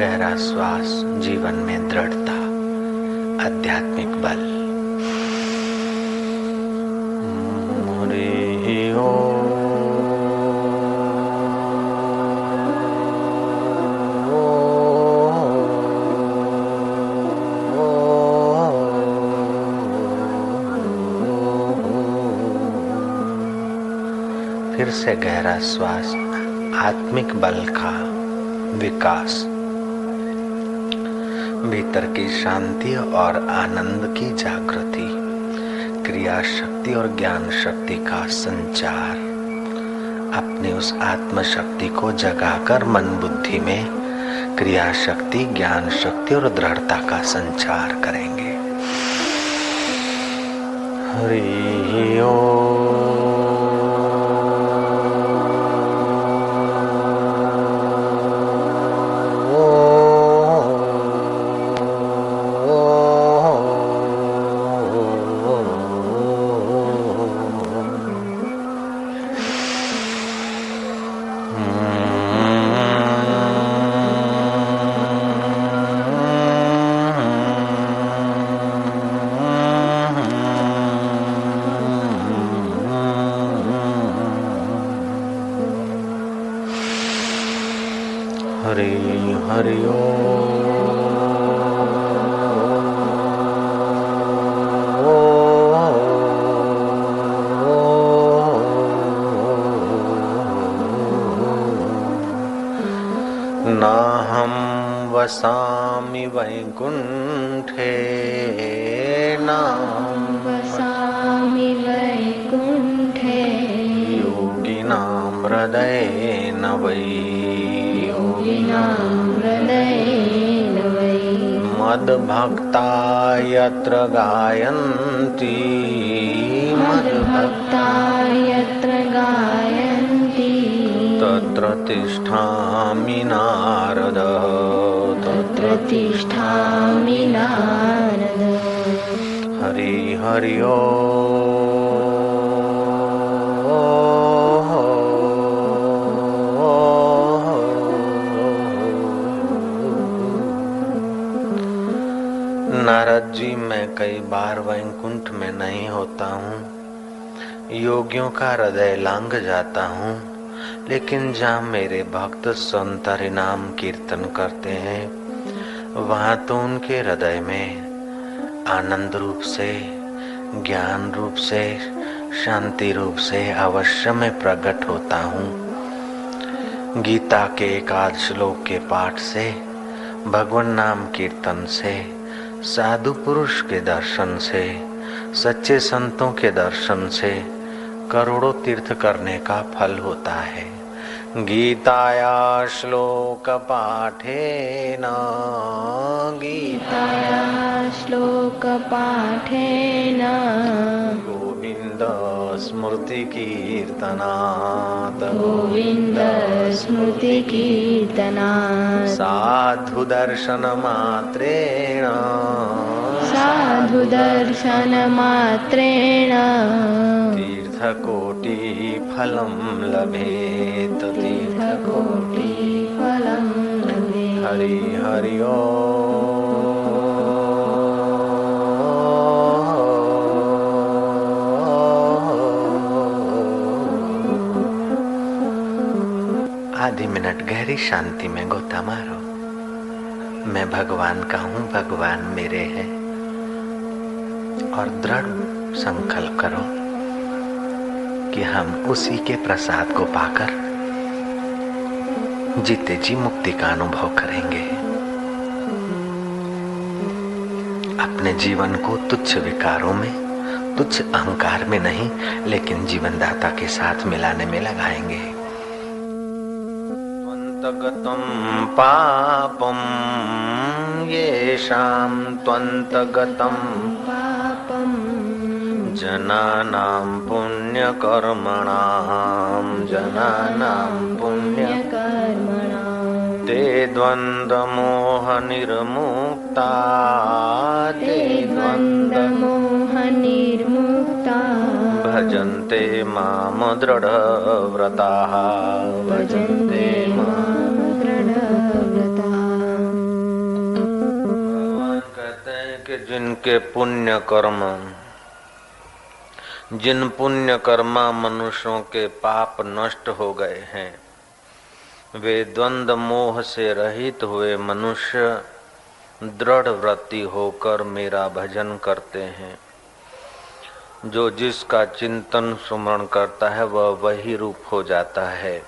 गहरा श्वास, जीवन में दृढ़ता, आध्यात्मिक बल। हरि ओम। फिर से गहरा श्वास, आत्मिक बल का विकास, भीतर की शांति और आनंद की जागृति, क्रिया शक्ति और ज्ञान शक्ति का संचार। अपनी उस आत्म शक्ति को जगाकर मन बुद्धि में क्रिया शक्ति, ज्ञान शक्ति और दृढ़ता का संचार करेंगे। हरि ओम। हरि ओम। नाहं वसामि वैकुंठे, नाहं वसामि वैकुंठे, योगिनां हृदयेन वै, हृदयेन वै, मद्भक्ता यत्र गायन्ति, मद्भक्ता यत्र गायन्ति, तत्र तिष्ठामि नारद, तत्र तिष्ठामि नारद। हरि हरि ओम। नारद जी, मैं कई बार वैकुंठ में नहीं होता हूँ, योगियों का हृदय लांघ जाता हूँ, लेकिन जहाँ मेरे भक्त संत हरि नाम कीर्तन करते हैं, वहाँ तो उनके हृदय में आनंद रूप से, ज्ञान रूप से, शांति रूप से अवश्य मैं प्रकट होता हूँ। गीता के एकाद श्लोक के पाठ से, भगवान नाम कीर्तन से, साधु पुरुष के दर्शन से, सच्चे संतों के दर्शन से करोड़ों तीर्थ करने का फल होता है। गीताया श्लोक पाठेन, गीताया श्लोक पाठेन, गोविंद स्मृति कीर्तनात्, गोविंद स्मृति कीर्तनात्, साधु दर्शन मात्रेण, साधु दर्शन मात्रेण, तीर्थकोटि फलं लभेत, तीर्थकोटि फलं लभेत। हरि हरि ओम। आधी मिनट गहरी शांति में गोता मारो। मैं भगवान का हूँ, भगवान मेरे हैं, और दृढ़ संकल्प करो कि हम उसी के प्रसाद को पाकर जीते जी मुक्ति का अनुभव करेंगे। अपने जीवन को तुच्छ विकारों में, तुच्छ अहंकार में नहीं, लेकिन जीवनदाता के साथ मिलाने में लगाएंगे। त्वन्तगतं पापं येषां त्वन्तगतं पापं जनानां पुण्यकर्मणां, जनानां पुण्यकर्मणां, ते द्वन्द्वमोहनिर्मुक्ता, ते द्वन्द्वमोहनिर्मुक्ता, भजन्ते मां दृढव्रताः, भजन्ते मां दृढव्रताः। जिनके पुण्य कर्म, जिन पुण्य कर्मा मनुष्यों के पाप नष्ट हो गए हैं, वे द्वंद्व मोह से रहित हुए मनुष्य दृढ़ व्रती होकर मेरा भजन करते हैं। जो जिसका चिंतन सुमरण करता है वह वही रूप हो जाता है।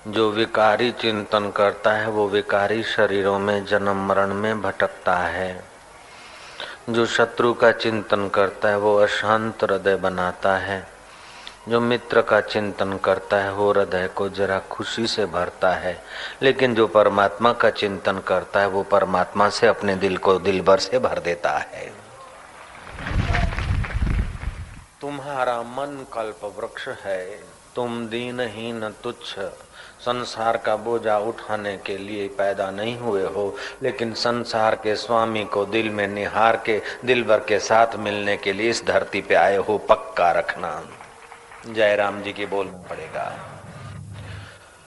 जो विकारी चिंतन करता है वो विकारी शरीरों में जन्म मरण में भटकता है। जो शत्रु का चिंतन करता है वो अशांत हृदय बनाता है। जो मित्र का चिंतन करता है वो हृदय को जरा खुशी से भरता है। लेकिन जो परमात्मा का चिंतन करता है वो परमात्मा से अपने दिल को दिल भर से भर देता है। तुम्हारा मन कल्प वृक्ष है, तुम दीनहीन तुच्छ संसार का बोझा उठाने के लिए पैदा नहीं हुए हो, लेकिन संसार के स्वामी को दिल में निहार के दिल भर के साथ मिलने के लिए इस धरती पे आए हो, पक्का रखना। जय राम जी की बोलना पड़ेगा।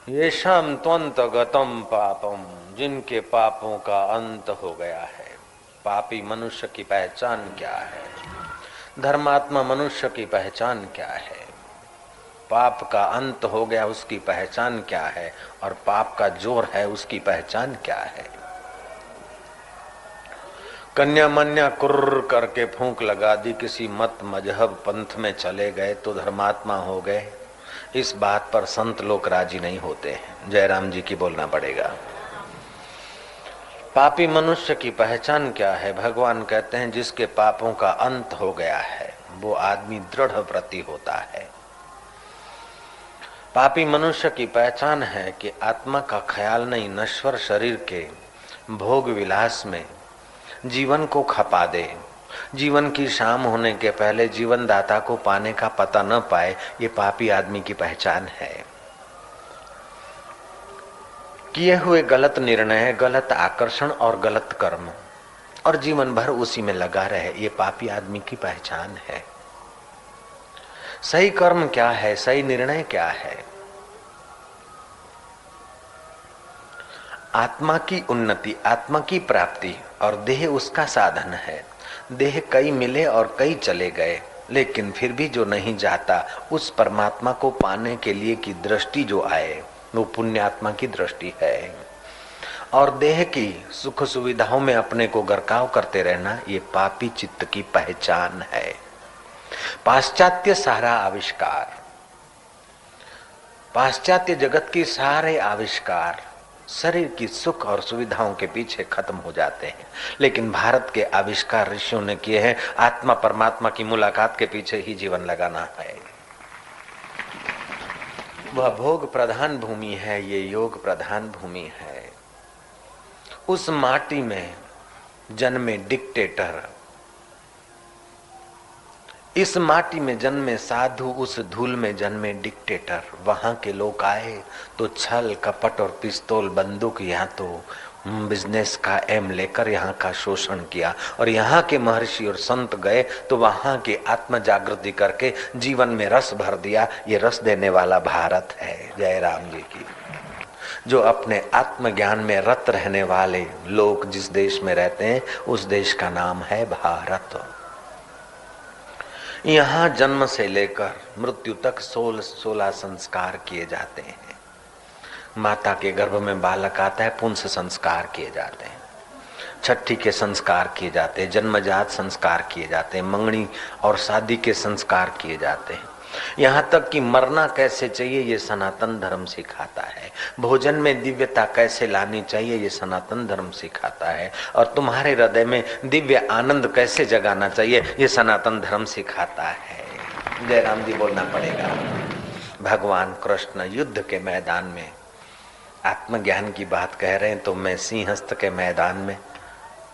ये शाम त्वंत गतम पापम, जिनके पापों का अंत हो गया है। पापी मनुष्य की पहचान क्या है? धर्मात्मा मनुष्य की पहचान क्या है? पाप का अंत हो गया उसकी पहचान क्या है? और पाप का जोर है उसकी पहचान क्या है? कन्या मन्या कुर्र करके फूंक लगा दी, किसी मत मजहब पंथ में चले गए तो धर्मात्मा हो गए, इस बात पर संत लोग राजी नहीं होते हैं। जयराम जी की बोलना पड़ेगा। पापी मनुष्य की पहचान क्या है? भगवान कहते हैं जिसके पापों का अंत हो गया है वो आदमी दृढ़ व्रती होता है। पापी मनुष्य की पहचान है कि आत्मा का ख्याल नहीं, नश्वर शरीर के भोग विलास में जीवन को खपा दे। जीवन की शाम होने के पहले जीवन दाता को पाने का पता न पाए, ये पापी आदमी की पहचान है। किए हुए गलत निर्णय, गलत आकर्षण और गलत कर्म और जीवन भर उसी में लगा रहे, ये पापी आदमी की पहचान है। सही कर्म क्या है? सही निर्णय क्या है? आत्मा की उन्नति, आत्मा की प्राप्ति और देह उसका साधन है। देह कई मिले और कई चले गए, लेकिन फिर भी जो नहीं जाता उस परमात्मा को पाने के लिए की दृष्टि जो आए वो पुण्यात्मा की दृष्टि है। और देह की सुख सुविधाओं में अपने को गरकाव करते रहना ये पापी चित्त की पहचान है। पाश्चात्य सारा आविष्कार, पाश्चात्य जगत की सारे आविष्कार शरीर की सुख और सुविधाओं के पीछे खत्म हो जाते हैं, लेकिन भारत के आविष्कार ऋषियों ने किए हैं आत्मा परमात्मा की मुलाकात के पीछे ही जीवन लगाना है। वह भोग प्रधान भूमि है, ये योग प्रधान भूमि है। उस माटी में जन्मे डिक्टेटर, इस माटी में जन्मे साधु, उस धूल में जन्मे डिक्टेटर। वहां के लोग आए तो छल कपट और पिस्तौल बंदूक या तो बिजनेस का एम लेकर यहाँ का शोषण किया, और यहाँ के महर्षि और संत गए तो वहां की आत्म जागृति करके जीवन में रस भर दिया। ये रस देने वाला भारत है। जय राम जी की। जो अपने आत्मज्ञान में रत रहने वाले लोग जिस देश में रहते हैं उस देश का नाम है भारत। यहाँ जन्म से लेकर मृत्यु तक 16 संस्कार किए जाते हैं। माता के गर्भ में बालक आता है, पुंस संस्कार किए जाते हैं, छठी के संस्कार किए जाते हैं, जन्मजात संस्कार किए जाते हैं, मंगनी और शादी के संस्कार किए जाते हैं। यहाँ तक कि मरना कैसे चाहिए ये सनातन धर्म सिखाता है। भोजन में दिव्यता कैसे लानी चाहिए ये सनातन धर्म सिखाता है। और तुम्हारे हृदय में दिव्य आनंद कैसे जगाना चाहिए ये सनातन धर्म सिखाता है। जय राम जी बोलना पड़ेगा। भगवान कृष्ण युद्ध के मैदान में आत्मज्ञान की बात कह रहे हैं तो मैं सिंहस्थ के मैदान में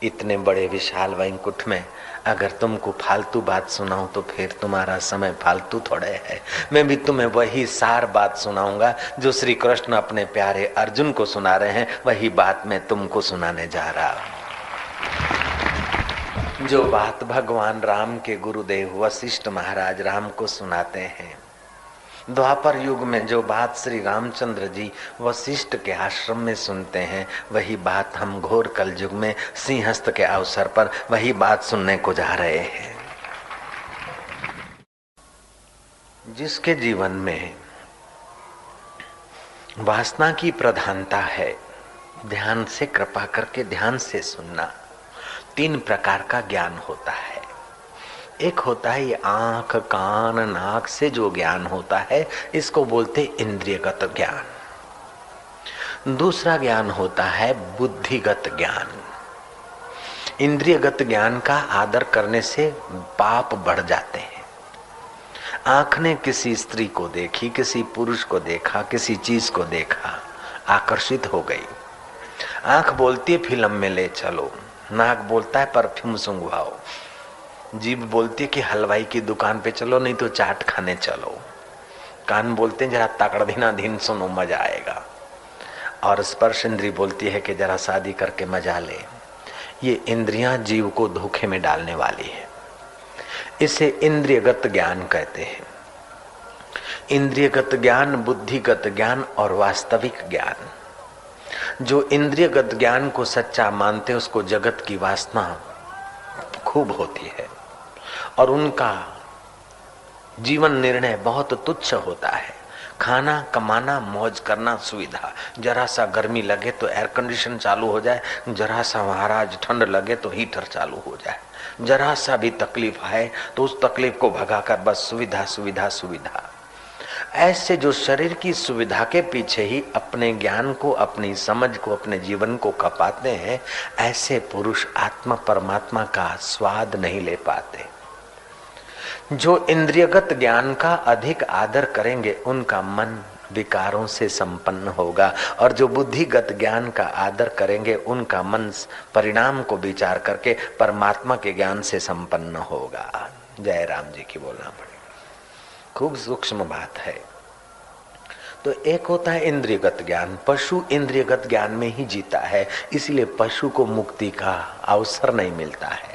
इतने बड़े विशाल वैकुंठ में अगर तुमको फालतू बात सुनाऊं तो फिर तुम्हारा समय फालतू थोड़े है। मैं भी तुम्हें वही सार बात सुनाऊंगा जो श्री कृष्ण अपने प्यारे अर्जुन को सुना रहे हैं, वही बात मैं तुमको सुनाने जा रहा हूं। जो बात भगवान राम के गुरुदेव वशिष्ठ महाराज राम को सुनाते हैं द्वापर युग में जो बात श्री रामचंद्र जी वशिष्ठ के आश्रम में सुनते हैं, वही बात हम घोर कलयुग में सिंहस्थ के अवसर पर वही बात सुनने को जा रहे हैं। जिसके जीवन में वासना की प्रधानता है, ध्यान से कृपा करके ध्यान से सुनना। 3 प्रकार का ज्ञान होता है। एक होता है ये आंख कान नाक से जो ज्ञान होता है, इसको बोलते इंद्रियगत ज्ञान। दूसरा ज्ञान होता है बुद्धिगत ज्ञान। इंद्रियगत ज्ञान का आदर करने से पाप बढ़ जाते हैं। आंख ने किसी स्त्री को देखी, किसी पुरुष को देखा, किसी चीज को देखा, आकर्षित हो गई। आंख बोलती है फिल्म में ले चलो, नाक बोलता है परफ्यूम सुंघवाओ, जीभ बोलती है कि हलवाई की दुकान पे चलो, नहीं तो चाट खाने चलो, कान बोलते हैं जरा तकड़ धीना धीन सुनो मजा आएगा, और स्पर्श इंद्री बोलती है कि जरा शादी करके मजा ले। ये इंद्रियां जीव को धोखे में डालने वाली है। इसे इंद्रियगत ज्ञान कहते हैं। इंद्रियगत ज्ञान, बुद्धिगत ज्ञान और वास्तविक ज्ञान। जो इंद्रियगत ज्ञान को सच्चा मानते हैं उसको जगत की वासना खूब होती है और उनका जीवन निर्णय बहुत तुच्छ होता है। खाना कमाना मौज करना सुविधा, जरा सा गर्मी लगे तो एयर कंडीशन चालू हो जाए, जरा सा महाराज ठंड लगे तो हीटर चालू हो जाए, जरा सा भी तकलीफ आए तो उस तकलीफ को भगाकर बस सुविधा सुविधा सुविधा। ऐसे जो शरीर की सुविधा के पीछे ही अपने ज्ञान को, अपनी समझ को, अपने जीवन को खपाते हैं, ऐसे पुरुष आत्मा परमात्मा का स्वाद नहीं ले पाते। जो इंद्रियगत ज्ञान का अधिक आदर करेंगे उनका मन विकारों से संपन्न होगा, और जो बुद्धिगत ज्ञान का आदर करेंगे उनका मन परिणाम को विचार करके परमात्मा के ज्ञान से संपन्न होगा। जय राम जी की बोलना पड़ेगा। खूब सूक्ष्म बात है। तो एक होता है इंद्रियगत ज्ञान। पशु इंद्रियगत ज्ञान में ही जीता है, इसलिए पशु को मुक्ति का अवसर नहीं मिलता है।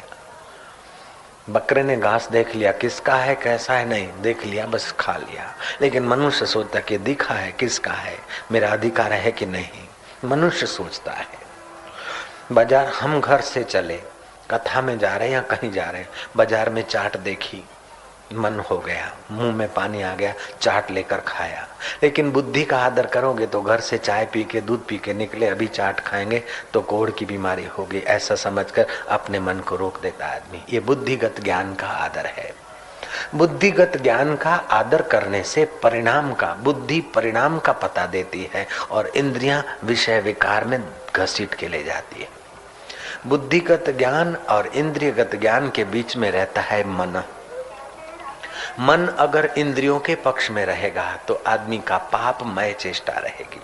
बकरे ने घास देख लिया, किसका है कैसा है नहीं देख लिया, बस खा लिया। लेकिन मनुष्य सोचता कि दिखा है किसका है, मेरा अधिकार है कि नहीं, मनुष्य सोचता है। बाजार, हम घर से चले, कथा में जा रहे हैं या कहीं जा रहे हैं, बाजार में चाट देखी, मन हो गया, मुंह में पानी आ गया, चाट लेकर खाया। लेकिन बुद्धि का आदर करोगे तो घर से चाय पी के दूध पी के निकले, अभी चाट खाएंगे तो कोढ़ की बीमारी होगी, ऐसा समझकर अपने मन को रोक देता आदमी। ये बुद्धिगत ज्ञान का आदर है। बुद्धिगत ज्ञान का आदर करने से परिणाम का, बुद्धि परिणाम का पता देती है और इंद्रियां विषय विकार में घसीट के ले जाती है। बुद्धिगत ज्ञान और इंद्रियगत ज्ञान के बीच में रहता है मन। मन अगर इंद्रियों के पक्ष में रहेगा तो आदमी का पापमय चेष्टा रहेगी।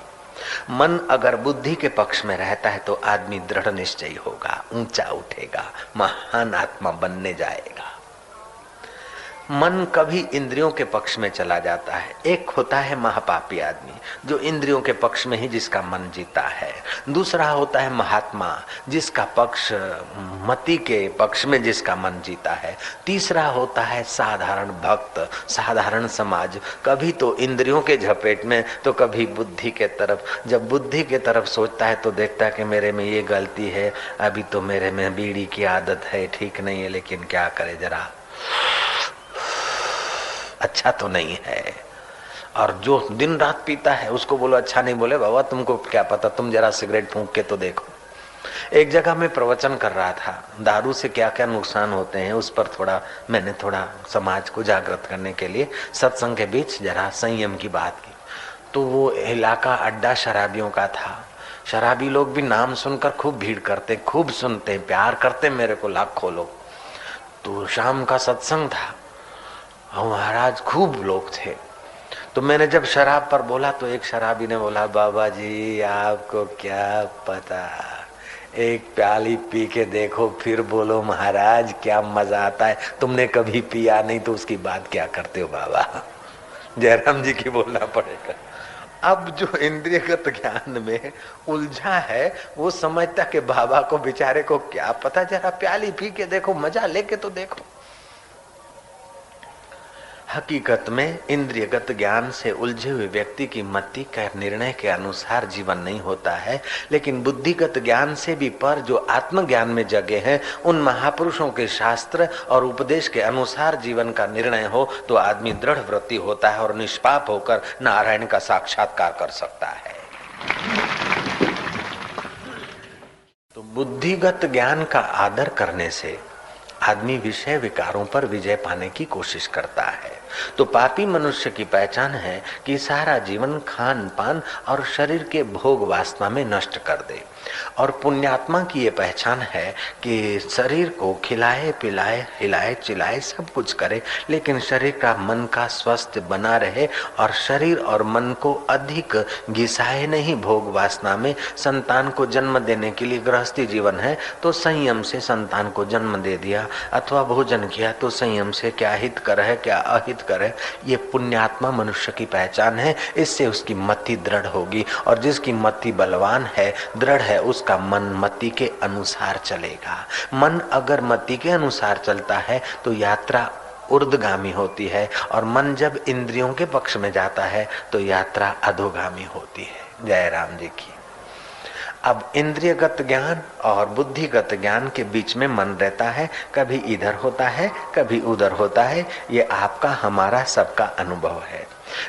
मन अगर बुद्धि के पक्ष में रहता है तो आदमी दृढ़ निश्चयी होगा, ऊंचा उठेगा, महान आत्मा बनने जाएगा। मन कभी इंद्रियों के पक्ष में चला जाता है। एक होता है महापापी आदमी, जो इंद्रियों के पक्ष में ही जिसका मन जीता है। दूसरा होता है महात्मा, जिसका पक्ष मति के पक्ष में जिसका मन जीता है। तीसरा होता है साधारण भक्त, साधारण समाज, कभी तो इंद्रियों के झपेट में तो कभी बुद्धि के तरफ। जब बुद्धि के तरफ सोचता है तो देखता है कि मेरे में ये गलती है, अभी तो मेरे में बीड़ी की आदत है, ठीक नहीं है, लेकिन क्या करे, जरा अच्छा तो नहीं है। और जो दिन रात पीता है उसको बोलो अच्छा नहीं, बोले बाबा तुमको क्या पता, तुम जरा सिगरेट फूंक के तो देखो। एक जगह मैं प्रवचन कर रहा था, दारू से क्या क्या नुकसान होते हैं उस पर मैंने थोड़ा समाज को जागृत करने के लिए सत्संग के बीच जरा संयम की बात की। तो वो इलाका अड्डा शराबियों का था। शराबी लोग भी नाम सुनकर खूब भीड़ करते, खूब सुनते, प्यार करते मेरे को लाखों लोग। तो शाम का सत्संग था और महाराज खूब लोग थे। तो मैंने जब शराब पर बोला तो एक शराबी ने बोला, बाबा जी आपको क्या पता, एक प्याली पी के देखो फिर बोलो महाराज क्या मजा आता है, तुमने कभी पिया नहीं तो उसकी बात क्या करते हो बाबा। जयराम जी की बोलना पड़ेगा। अब जो इंद्रियगत ज्ञान में उलझा है वो समझता कि बाबा को बेचारे को क्या पता, जरा प्याली पी के देखो, मजा लेके तो देखो। हकीकत में इंद्रियगत ज्ञान से उलझे हुए व्यक्ति की मति का निर्णय के अनुसार जीवन नहीं होता है, लेकिन बुद्धिगत ज्ञान से भी पर जो आत्मज्ञान में जगे हैं उन महापुरुषों के शास्त्र और उपदेश के अनुसार जीवन का निर्णय हो तो आदमी दृढ़ व्रती होता है और निष्पाप होकर नारायण का साक्षात्कार कर सकता है। तो बुद्धिगत ज्ञान का आदर करने से आदमी विषय विकारों पर विजय पाने की कोशिश करता है। तो पापी मनुष्य की पहचान है कि सारा जीवन खान पान और शरीर के भोग वासना में नष्ट कर दे, और पुण्यात्मा की ये पहचान है कि शरीर को खिलाए पिलाए हिलाए चिलाए सब कुछ करे, लेकिन शरीर का मन का स्वस्थ बना रहे और शरीर और मन को अधिक घिसाए नहीं भोग वासना में। संतान को जन्म देने के लिए गृहस्थी जीवन है तो संयम से संतान को जन्म दे दिया, अथवा भोजन किया तो संयम से क्या हित कर है क्या अहित कर है। ये पुण्यात्मा मनुष्य की पहचान है। इससे उसकी मति दृढ़ होगी, और जिसकी मति बलवान है दृढ़ है उसका मन मति के अनुसार चलेगा। मन अगर मति के अनुसार चलता है तो यात्रा ऊर्ध्वगामी होती है, और मन जब इंद्रियों के पक्ष में जाता है तो यात्रा अधोगामी होती है। जय राम जी की। अब इंद्रियगत ज्ञान और बुद्धिगत ज्ञान के बीच में मन रहता है, कभी इधर होता है कभी उधर होता है। ये आपका हमारा सबका अनुभव है।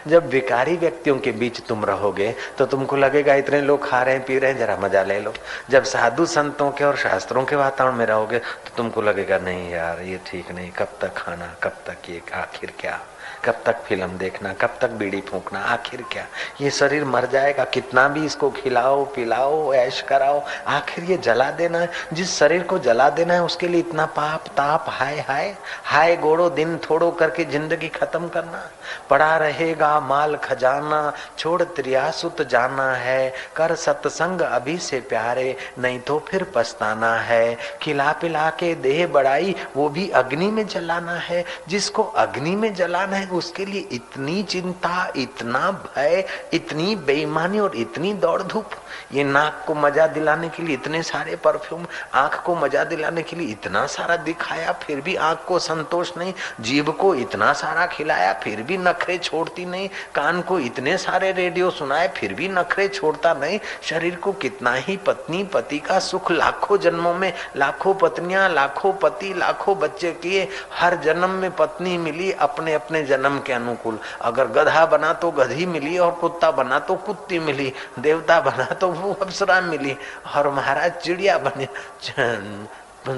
जब विकारी व्यक्तियों के बीच तुम रहोगे तो तुमको लगेगा इतने लोग खा रहे हैं पी रहे हैं, जरा मजा ले लो। जब साधु संतों के और शास्त्रों के वातावरण में रहोगे तो तुमको लगेगा नहीं यार ये ठीक नहीं, कब तक खाना, कब तक ये, आखिर क्या, कब तक फिल्म देखना, कब तक बीड़ी फूंकना, आखिर क्या, ये शरीर मर जाएगा, कितना भी इसको खिलाओ पिलाओ ऐश कराओ, आखिर ये जला देना है। जिस शरीर को जला देना है उसके लिए इतना पाप ताप, हाय हाय हाय गोड़ो दिन थोड़ो करके जिंदगी खत्म करना। पड़ा रहेगा माल खजाना, छोड़ त्रियासुत जाना है, कर सत्संग अभी से प्यारे, नहीं तो फिर पछताना है। खिला पिला के देह बढ़ाई वो भी अग्नि में जलाना है। जिसको अग्नि में जलाना है उसके लिए इतनी चिंता, इतना भय, इतनी बेईमानी और इतनी दौड़ धूप। ये नाक को मजा दिलाने के लिए इतने सारे परफ्यूम, आंख को मजा दिलाने के लिए इतना सारा दिखाया फिर भी आंख को संतोष नहीं, जीभ को इतना सारा खिलाया फिर भी नखरे छोड़ती नहीं, कान को इतने सारे रेडियो सुनाए फिर भी नखरे छोड़ता नहीं। शरीर को कितना ही पत्नी पति का सुख, लाखों जन्मों में लाखों पत्नियां, लाखों पति, लाखों बच्चे किए, हर जन्म में पत्नी मिली अपने अपने जन्म के अनुकूल। अगर गधा बना तो गधी मिली, और कुत्ता बना तो कुत्ती मिली, देवता बना तो वो अप्सरा मिली, और महाराज चिड़िया बने,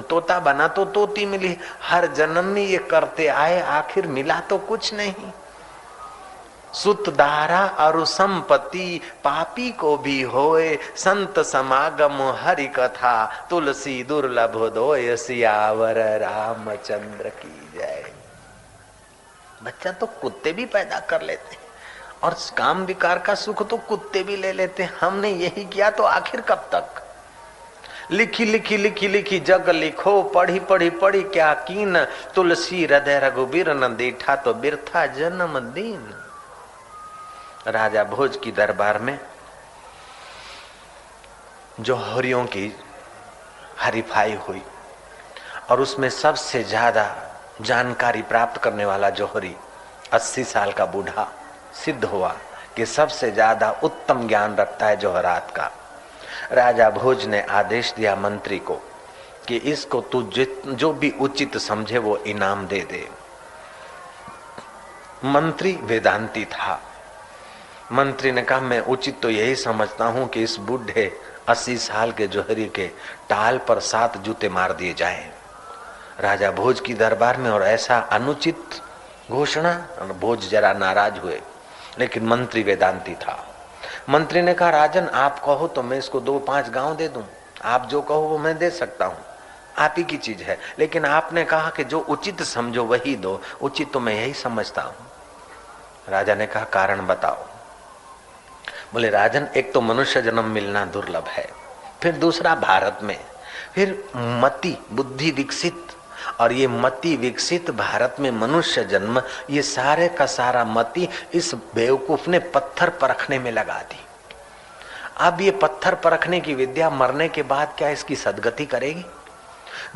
तोता बना तो तोती मिली। हर जन्म में ये करते आए, आखिर मिला तो कुछ नहीं। सुत दारा और संपत्ति पापी को भी होए, संत समागम हरि कथा, तुलसी दुर्लभ दोय, सियावर रामचंद्र की जय। बच्चा तो कुत्ते भी पैदा कर लेते और काम विकार का सुख तो कुत्ते भी ले लेते। हमने यही किया तो आखिर कब तक? लिखी लिखी लिखी लिखी जग लिखो, पढ़ी पढ़ी पढ़ी क्या कीन, तुलसी हृदय रघुबीर न देखा तो बिरथा जन्म दिन। राजा भोज की दरबार में जौहरियों की हरिफाई हुई, और उसमें सबसे ज्यादा जानकारी प्राप्त करने वाला जौहरी 80 साल का बूढ़ा सिद्ध हुआ कि सबसे ज्यादा उत्तम ज्ञान रखता है जौहरात का। राजा भोज ने आदेश दिया मंत्री को कि इसको तू जो भी उचित समझे वो इनाम दे दे। मंत्री वेदांती था। मंत्री ने कहा मैं उचित तो यही समझता हूं कि इस बूढ़े 80 साल के जौहरी के टाल पर 7 जूते मार दिए जाएं। राजा भोज की दरबार में और ऐसा अनुचित घोषणा, भोज जरा नाराज हुए, लेकिन मंत्री वेदांती था। मंत्री ने कहा राजन आप कहो तो मैं इसको 2-5 गांव दे दूं, आप जो कहो वो मैं दे सकता हूं, आप ही की चीज है, लेकिन आपने कहा कि जो उचित समझो वही दो। उचित तो मैं यही समझता हूं। राजा ने कहा कारण बताओ। बोले राजन एक तो मनुष्य जन्म मिलना दुर्लभ है, फिर दूसरा भारत में, फिर मति बुद्धि विकसित, और ये मति विकसित भारत में मनुष्य जन्म, ये सारे का सारा मति इस बेवकूफ ने पत्थर परखने में लगा दी। अब ये पत्थर परखने की विद्या मरने के बाद क्या इसकी सदगति करेगी?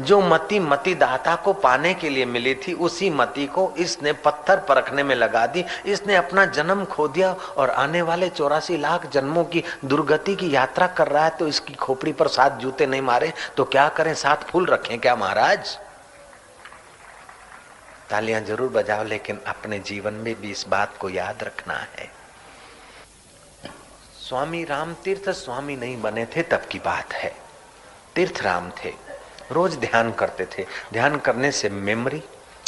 जो मति मति दाता को पाने के लिए मिली थी, उसी मति को इसने पत्थर परखने में लगा दी। इसने अपना जन्म खो दिया और आने वाले 84 लाख जन्मों की दुर्गति की यात्रा कर रहा है। तो इसकी खोपड़ी पर 7 जूते नहीं मारे तो क्या करें, 7 फूल रखें क्या महाराज? तालियां जरूर बजाओ, लेकिन अपने जीवन में भी इस बात को याद रखना है। स्वामी राम तीर्थ स्वामी नहीं बने थे तब की बात है। तीर्थ राम थे, रोज ध्यान करते थे। ध्यान करने से मेमोरी,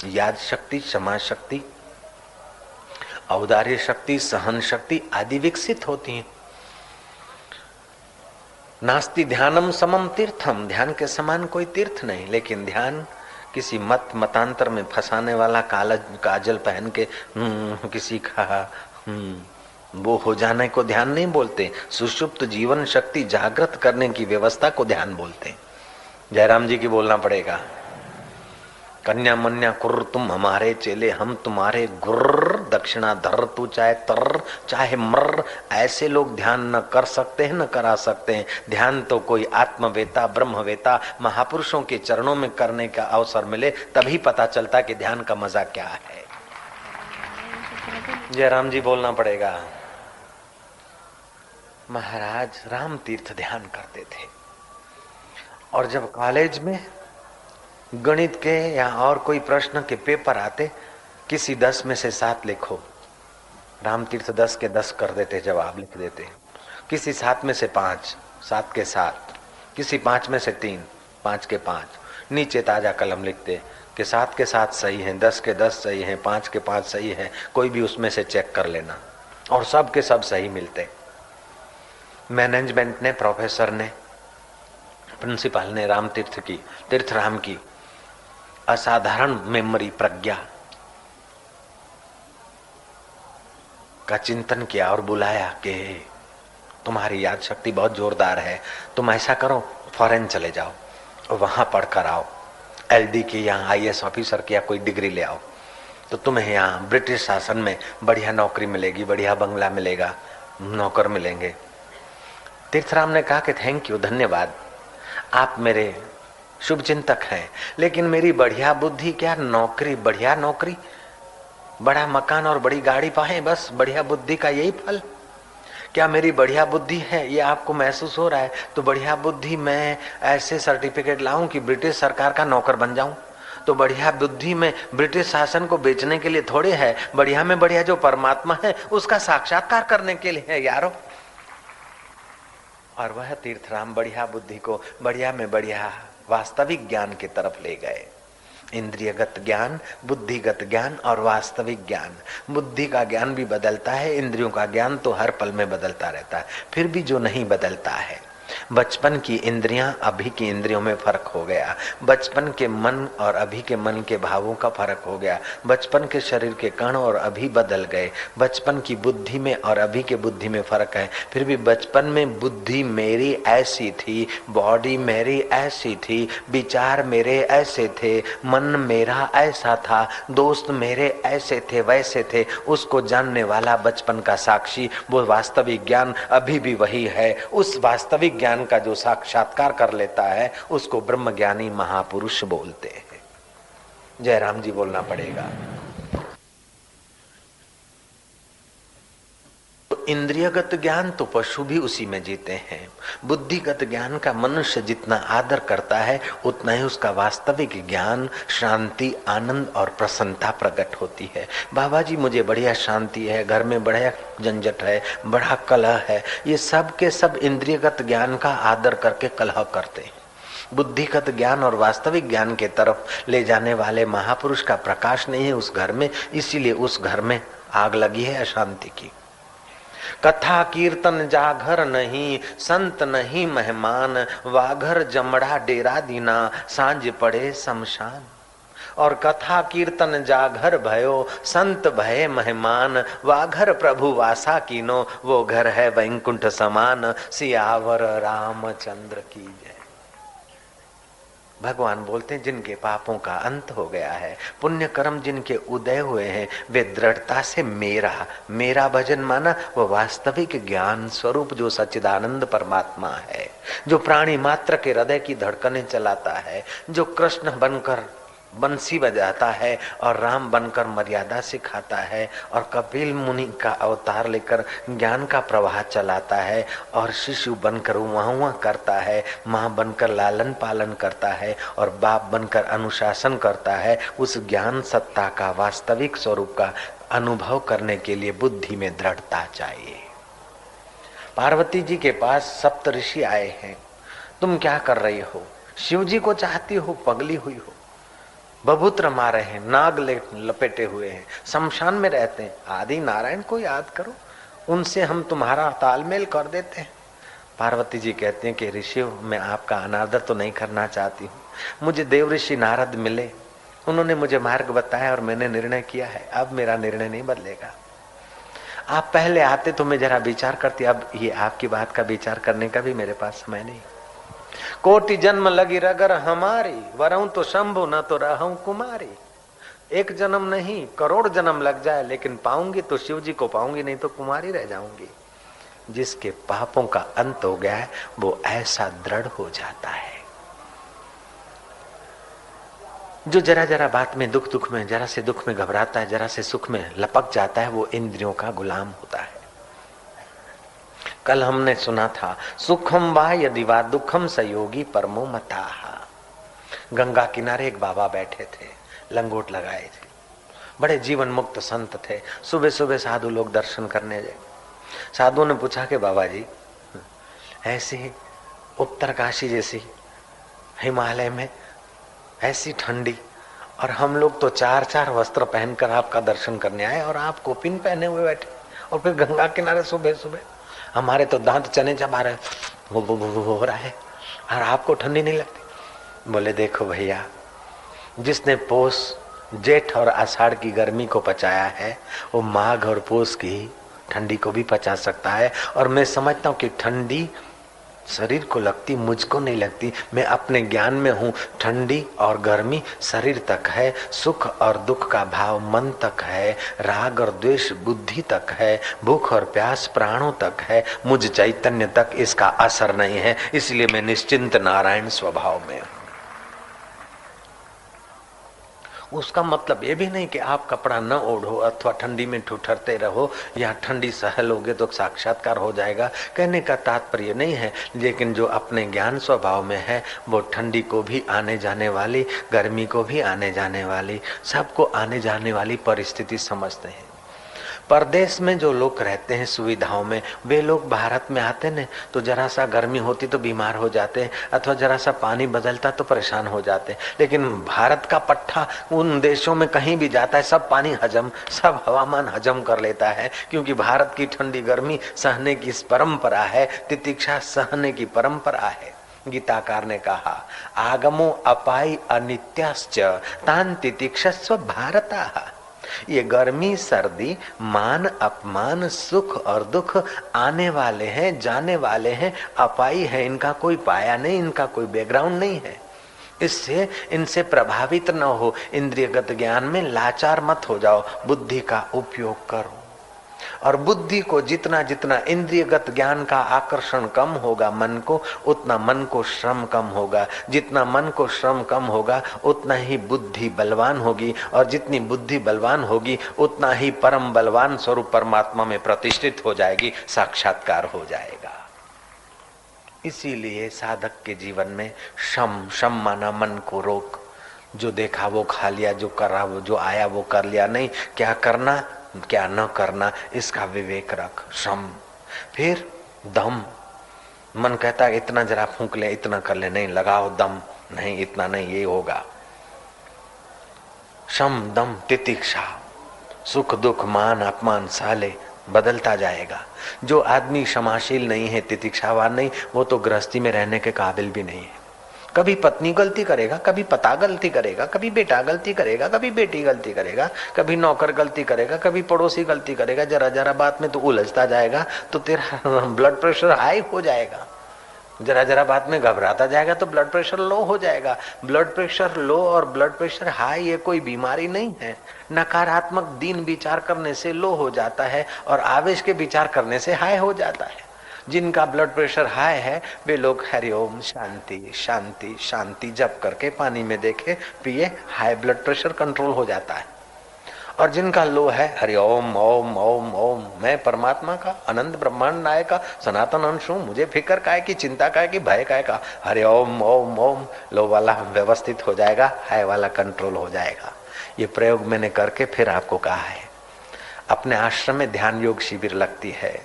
याद शक्ति, क्षमा शक्ति, औदार्य शक्ति, सहन शक्ति आदि विकसित होती हैं। नास्ति ध्यानम समम तीर्थम, ध्यान के समान कोई तीर्थ नहीं। लेकिन ध्यान किसी मतांतर में फंसाने वाला काजल पहन के किसी का वो हो जाने को ध्यान नहीं बोलते। सुषुप्त जीवन शक्ति जागृत करने की व्यवस्था को ध्यान बोलते। जयराम जी की बोलना पड़ेगा। कन्या मन्या कुर्र, तुम हमारे चेले हम तुम्हारे गुर्र, दक्षिणा धर तू चाहे तर चाहे मर। ऐसे लोग ध्यान न कर सकते हैं न करा सकते हैं। ध्यान तो कोई आत्मवेता ब्रह्मवेता महापुरुषों के चरणों में करने का अवसर मिले तभी पता चलता कि ध्यान का मजा क्या है। जयराम जी बोलना पड़ेगा। महाराज राम तीर्थ ध्यान करते थे और जब कॉलेज में गणित के या और कोई प्रश्न के पेपर आते, किसी 10 में से 7 लिखो, राम तीर्थ 10 के 10 कर देते, जवाब लिख देते। किसी 7 में से 5, 7 के 7, किसी 5 में से 3, 5 के 5, नीचे ताजा कलम लिखते कि 7 के 7 सही हैं, 10 के 10 सही हैं, 5 के 5 सही है, कोई भी उसमें से चेक कर लेना। और सब के सब सही मिलते। मैनेजमेंट ने, प्रोफेसर ने, प्रिंसिपल ने राम तीर्थ की, तीर्थ राम की असाधारण मेमोरी प्रज्ञा का चिंतन किया और बुलाया कि तुम्हारी याद शक्ति बहुत जोरदार है, तुम ऐसा करो फॉरेन चले जाओ और वहां पढ़कर आओ, LD की या IAS ऑफिसर की या कोई डिग्री ले आओ, तो तुम्हें यहाँ ब्रिटिश शासन में बढ़िया नौकरी मिलेगी, बढ़िया बंगला मिलेगा, नौकर मिलेंगे। तीर्थराम ने कहा कि थैंक यू, धन्यवाद, आप मेरे शुभ चिंतक हैं, लेकिन मेरी बढ़िया बुद्धि क्या नौकरी, बढ़िया नौकरी, बड़ा मकान और बड़ी गाड़ी पाए, बस बढ़िया बुद्धि का यही फल? क्या मेरी बढ़िया बुद्धि है ये आपको महसूस हो रहा है? तो बढ़िया बुद्धि मैं ऐसे सर्टिफिकेट लाऊं कि ब्रिटिश सरकार का नौकर बन जाऊं? तो बढ़िया बुद्धि में ब्रिटिश शासन को बेचने के लिए थोड़े है, बढ़िया में बढ़िया जो परमात्मा है उसका साक्षात्कार करने के लिए है यारो। और वह तीर्थराम बढ़िया बुद्धि को बढ़िया में बढ़िया वास्तविक ज्ञान की तरफ ले गए। इंद्रियगत ज्ञान, बुद्धिगत ज्ञान और वास्तविक ज्ञान। बुद्धि का ज्ञान भी बदलता है, इंद्रियों का ज्ञान तो हर पल में बदलता रहता है। फिर भी जो नहीं बदलता है, बचपन की इंद्रियां अभी की इंद्रियों में फर्क हो गया, बचपन के मन और अभी के मन के भावों का फर्क हो गया, बचपन के शरीर के कण और अभी बदल गए, बचपन की बुद्धि में और अभी के बुद्धि में फर्क है। फिर भी बचपन में बुद्धि मेरी ऐसी थी, बॉडी मेरी ऐसी थी, विचार मेरे ऐसे थे, मन मेरा ऐसा था, दोस्त मेरे ऐसे थे वैसे थे। उसको जानने वाला बचपन का साक्षी, वो वास्तविक ज्ञान अभी भी वही है। उस वास्तविक ज्ञान का जो साक्षात्कार कर लेता है उसको ब्रह्मज्ञानी महापुरुष बोलते हैं। जयराम जी बोलना पड़ेगा। तो इंद्रियगत ज्ञान तो पशु भी उसी में जीते हैं। बुद्धिगत ज्ञान का मनुष्य जितना आदर करता है उतना ही उसका वास्तविक ज्ञान, शांति, आनंद और प्रसन्नता प्रकट होती है। बाबा जी मुझे बढ़िया शांति है, घर में बढ़िया झंझट है, बड़ा कलह है, ये सब के सब इंद्रियगत ज्ञान का आदर करके कलह करते हैं। बुद्धिगत ज्ञान और वास्तविक ज्ञान के तरफ ले जाने वाले महापुरुष का प्रकाश नहीं है उस घर में, इसीलिए उस घर में आग लगी है अशांति की। कथा कीर्तन जाघर नहीं, संत नहीं मेहमान, वाघर जमड़ा डेरा दीना, सांझ पड़े शमशान। और कथा कीर्तन जाघर भयो, संत भये मेहमान, वाघर प्रभु वासा कीनो, वो घर है वैकुंठ समान। सियावर रामचंद्र की जय। भगवान बोलते हैं जिनके पापों का अंत हो गया है, पुण्य कर्म जिनके उदय हुए हैं, वे दृढ़ता से मेरा मेरा भजन माना वो वास्तविक ज्ञान स्वरूप जो सच्चिदानंद परमात्मा है, जो प्राणी मात्र के हृदय की धड़कनें चलाता है, जो कृष्ण बनकर बंसी बजाता है और राम बनकर मर्यादा सिखाता है और कपिल मुनि का अवतार लेकर ज्ञान का प्रवाह चलाता है और शिशु बनकर वहाँ करता है, माँ बनकर लालन पालन करता है और बाप बनकर अनुशासन करता है। उस ज्ञान सत्ता का वास्तविक स्वरूप का अनुभव करने के लिए बुद्धि में दृढ़ता चाहिए। पार्वती जी के पास सप्त ऋषि आए हैं, तुम क्या कर रही हो? शिव जी को चाहती हो? पगली हुई हो? बबूत्र मारे हैं, नाग लपेटे हुए हैं, शमशान में रहते हैं, आदि नारायण को याद करो, उनसे हम तुम्हारा तालमेल कर देते हैं। पार्वती जी कहती हैं कि ऋषि मैं आपका अनादर तो नहीं करना चाहती हूँ, मुझे देव ऋषि नारद मिले, उन्होंने मुझे मार्ग बताया और मैंने निर्णय किया है, अब मेरा निर्णय नहीं बदलेगा। आप पहले आते तो मैं जरा विचार करती, अब ये आपकी बात का विचार करने का भी मेरे पास समय नहीं। कोटि जन्म लगी रगर हमारी, वरऊं तो शंभु न तो रहूं कुमारी। एक जन्म नहीं करोड़ जन्म लग जाए, लेकिन पाऊंगी तो शिव जी को पाऊंगी, नहीं तो कुमारी रह जाऊंगी। जिसके पापों का अंत हो गया है वो ऐसा दृढ़ हो जाता है। जो जरा जरा बात में दुख में, जरा से दुख में घबराता है, जरा से सुख में लपक जाता है, वो इंद्रियों का गुलाम होता है। कल हमने सुना था सुखम वा यदि वा दुखम सयोगी परमो मताः। गंगा किनारे एक बाबा बैठे थे, लंगोट लगाए थे, बड़े जीवन मुक्त संत थे। सुबह सुबह साधु लोग दर्शन करने गए। साधुओं ने पूछा कि बाबा जी ऐसी उत्तरकाशी जैसी हिमालय में ऐसी ठंडी, और हम लोग तो चार चार वस्त्र पहनकर आपका दर्शन करने आए और आप कोपिन पहने हुए बैठे, और फिर गंगा किनारे सुबह सुबह, हमारे तो दांत चने चबा रहे हो रहा है और आपको ठंडी नहीं लगती। बोले देखो भैया, जिसने पोष जेठ और आषाढ़ की गर्मी को पचाया है वो माघ और पोष की ठंडी को भी पचा सकता है। और मैं समझता हूँ कि ठंडी शरीर को लगती, मुझको नहीं लगती। मैं अपने ज्ञान में हूँ, ठंडी और गर्मी शरीर तक है, सुख और दुख का भाव मन तक है, राग और द्वेष बुद्धि तक है, भूख और प्यास प्राणों तक है, मुझ चैतन्य तक इसका असर नहीं है। इसलिए मैं निश्चिंत नारायण स्वभाव में हूँ। उसका मतलब ये भी नहीं कि आप कपड़ा न ओढ़ो अथवा ठंडी में ठुठरते रहो या ठंडी सह लोगे तो साक्षात्कार हो जाएगा, कहने का तात्पर्य नहीं है। लेकिन जो अपने ज्ञान स्वभाव में है वो ठंडी को भी आने जाने वाली, गर्मी को भी आने जाने वाली, सबको आने जाने वाली परिस्थिति समझते हैं। परदेश में जो लोग रहते हैं सुविधाओं में, वे लोग भारत में आते न तो जरा सा गर्मी होती तो बीमार हो जाते हैं, अथवा जरा सा पानी बदलता तो परेशान हो जाते हैं। लेकिन भारत का पट्टा उन देशों में कहीं भी जाता है, सब पानी हजम, सब हवामान हजम कर लेता है, क्योंकि भारत की ठंडी गर्मी सहने की परंपरा है, तितिक्षा सहने की परंपरा है। गीताकार ने कहा आगमो अपाई अनित्याश्च तान तितिक्षस्व भारतः। ये गर्मी सर्दी मान अपमान सुख और दुख आने वाले हैं, जाने वाले हैं, अपाई है, इनका कोई पाया नहीं, इनका कोई बैकग्राउंड नहीं है। इससे इनसे प्रभावित न हो, इंद्रियगत ज्ञान में लाचार मत हो जाओ, बुद्धि का उपयोग करो। और बुद्धि को जितना जितना इंद्रियगत ज्ञान का आकर्षण कम होगा मन को, उतना मन को श्रम कम होगा। जितना मन को श्रम कम होगा उतना ही बुद्धि बलवान होगी, और जितनी बुद्धि बलवान होगी उतना ही परम बलवान स्वरूप परमात्मा में प्रतिष्ठित हो जाएगी, साक्षात्कार हो जाएगा। इसीलिए साधक के जीवन में शम माना मन को रोक, जो देखा वो खा लिया, जो करा वो, जो आया वो कर लिया, नहीं क्या करना क्या न करना इसका विवेक रख, श्रम। फिर दम, मन कहता है इतना जरा फूंक ले, इतना कर ले, नहीं लगाओ दम, नहीं इतना नहीं, ये होगा। शम दम तितिक्षा, सुख दुख मान अपमान साले बदलता जाएगा। जो आदमी क्षमाशील नहीं है, तितिक्षावान नहीं, वो तो गृहस्थी में रहने के काबिल भी नहीं है। कभी पत्नी गलती करेगा, कभी पता गलती करेगा, कभी बेटा गलती करेगा, कभी बेटी गलती करेगा, कभी नौकर गलती करेगा, कभी पड़ोसी गलती करेगा। जरा जरा बात में तो उलझता जाएगा तो तेरा ब्लड प्रेशर हाई हो जाएगा। जरा जरा बात में घबराता जाएगा तो ब्लड प्रेशर लो हो जाएगा। ब्लड प्रेशर लो और ब्लड प्रेशर हाई ये कोई बीमारी नहीं है। नकारात्मक दीन विचार करने से लो हो जाता है और आवेश के विचार करने से हाई हो जाता है। जिनका ब्लड प्रेशर हाई है वे लोग हरिओम शांति शांति शांति जप करके पानी में देखे पिए, हाई ब्लड प्रेशर कंट्रोल हो जाता है। और जिनका लो है हरि ओम ओम ओम ओम, मैं परमात्मा का अनंत ब्रह्मांड नायक का सनातन अंश हूँ, मुझे फिक्र काय की, चिंता काय की, भय काय का, हरि ओम ओम ओम, लो वाला व्यवस्थित हो जाएगा, हाय वाला कंट्रोल हो जाएगा। ये प्रयोग मैंने करके फिर आपको कहा है। अपने आश्रम में ध्यान योग शिविर लगती है,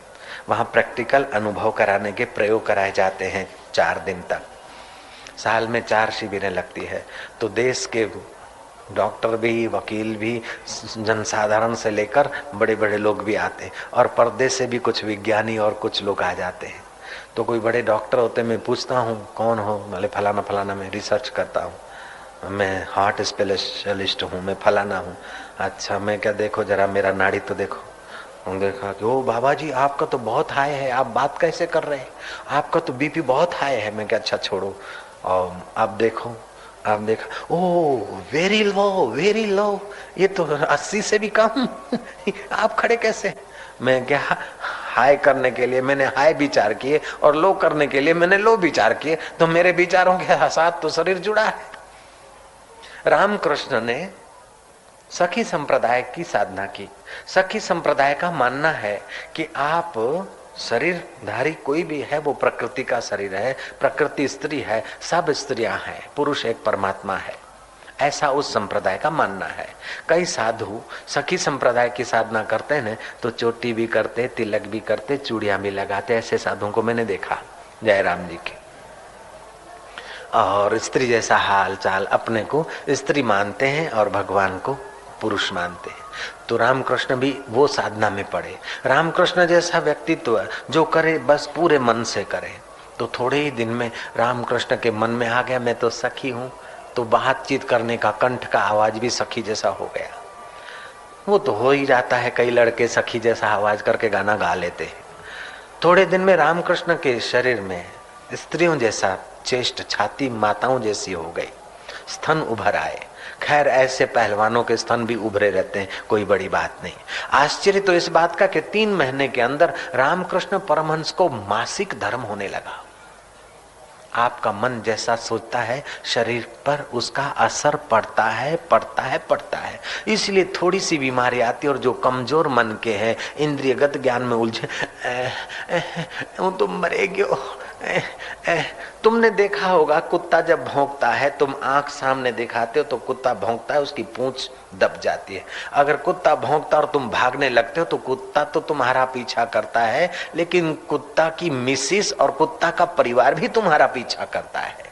वहां प्रैक्टिकल अनुभव कराने के प्रयोग कराए जाते हैं 4 दिन तक। साल में 4 शिविरें लगती है। तो देश के डॉक्टर भी, वकील भी, जनसाधारण से लेकर बड़े बड़े लोग भी आते हैं और परदेश से भी कुछ विज्ञानी और कुछ लोग आ जाते हैं। तो कोई बड़े डॉक्टर होते, मैं पूछता हूँ कौन हो, बोले फलाना फलाना, मैं रिसर्च करता हूँ, मैं हार्ट स्पेशलिस्ट हूँ, मैं फलाना हूँ। अच्छा, मैं क्या, देखो जरा मेरा नाड़ी तो देखो। देखा कि ओ बाबा जी आपका तो बहुत हाई है, आप बात कैसे कर रहे हैं, आपका तो बीपी बहुत हाई है। मैं क्या, अच्छा छोड़ो, और आप देखो, आप देखा, ओ वेरी लो वेरी लो, ये तो 80 से भी कम आप खड़े कैसे। मैं क्या, हाई करने के लिए मैंने हाई विचार किए और लो करने के लिए मैंने लो विचार किए, तो मेरे विचारों के साथ तो शरीर जुड़ा है। रामकृष्ण ने सखी संप्रदाय की साधना की। सखी संप्रदाय का मानना है कि आप शरीरधारी कोई भी है वो प्रकृति का शरीर है, प्रकृति स्त्री है, सब स्त्रियां हैं, पुरुष एक परमात्मा है, ऐसा उस संप्रदाय का मानना है। कई साधु सखी संप्रदाय की साधना करते हैं तो चोटी भी करते, तिलक भी करते, चूड़ियां भी लगाते, ऐसे साधुओं को मैंने देखा जयराम जी के। और स्त्री जैसा हाल चाल, अपने को स्त्री मानते हैं और भगवान को पुरुष मानते हैं। तो रामकृष्ण भी वो साधना में पड़े। रामकृष्ण जैसा व्यक्तित्व जो करे बस पूरे मन से करे। तो थोड़े ही दिन में रामकृष्ण के मन में आ गया मैं तो सखी हूँ, तो बातचीत करने का कंठ का आवाज भी सखी जैसा हो गया। वो तो हो ही जाता है, कई लड़के सखी जैसा आवाज करके गाना गा लेते हैं। थोड़े दिन में रामकृष्ण के शरीर में स्त्रियों जैसा चेष्ट, छाती माताओं जैसी हो गई, स्तन उभर आए। खैर ऐसे पहलवानों के स्तन भी उभरे रहते हैं, कोई बड़ी बात नहीं। आश्चर्य तो इस बात का कि 3 महीने के अंदर रामकृष्ण परमहंस को मासिक धर्म होने लगा। आपका मन जैसा सोचता है शरीर पर उसका असर पड़ता है, पड़ता है, पड़ता है। इसलिए थोड़ी सी बीमारी आती है और जो कमजोर मन के हैं, इंद्रियगत ज्ञान में उलझे, तुम मरेगी। तुमने देखा होगा कुत्ता जब भौंकता है, तुम आंख सामने दिखाते हो तो कुत्ता भौंकता है, उसकी पूंछ दब जाती है। अगर कुत्ता भौंकता और तुम भागने लगते हो तो कुत्ता तो तुम्हारा पीछा करता है, लेकिन कुत्ता की मिसिस और कुत्ता का परिवार भी तुम्हारा पीछा करता है।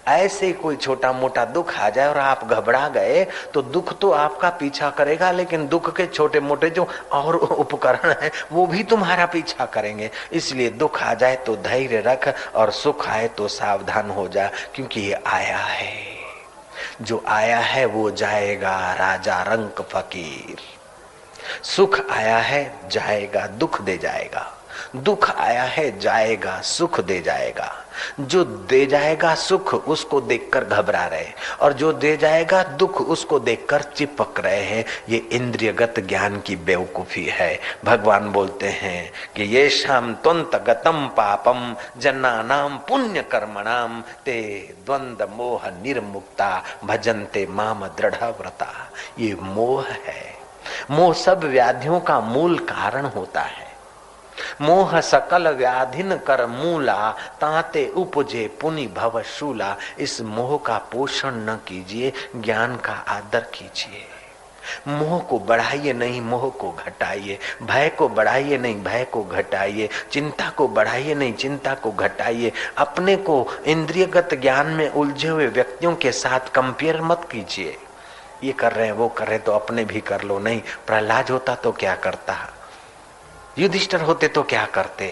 ऐसे कोई छोटा मोटा दुख आ जाए और आप घबरा गए तो दुख तो आपका पीछा करेगा, लेकिन दुख के छोटे मोटे जो और उपकरण हैं वो भी तुम्हारा पीछा करेंगे। इसलिए दुख आ जाए तो धैर्य रख और सुख आए तो सावधान हो जा, क्योंकि ये आया है, जो आया है वो जाएगा, राजा रंक फकीर। सुख आया है जाएगा, दुख दे जाएगा, दुख आया है जाएगा, सुख दे जाएगा। जो दे जाएगा सुख उसको देखकर घबरा रहे, और जो दे जाएगा दुख उसको देखकर चिपक रहे हैं। ये इंद्रियगत ज्ञान की बेवकूफी है। भगवान बोलते हैं कि ये शाम त्वंत गतम पापम जन्नानाम पुण्य कर्मणाम ते द्वंद मोह निर्मुक्ता भजन्ते माम दृढ़ व्रता। ये मोह है। मोह सब व्याधियों का मूल कारण होता है। मोह सकल व्याधिन कर मूला ताते उपजे पुनि भव शूला। इस मोह का पोषण न कीजिए, ज्ञान का आदर कीजिए। मोह को बढ़ाइए नहीं, मोह को घटाइए। भय को बढ़ाइए नहीं, भय को घटाइए। चिंता को बढ़ाइए नहीं, चिंता को घटाइए। अपने को इंद्रियगत ज्ञान में उलझे हुए व्यक्तियों के साथ कंपेयर मत कीजिए। ये कर रहे हैं, वो कर रहे हैं, तो अपने भी कर लो। नहीं, प्रहलाद होता तो क्या करता, युधिष्ठिर होते तो क्या करते,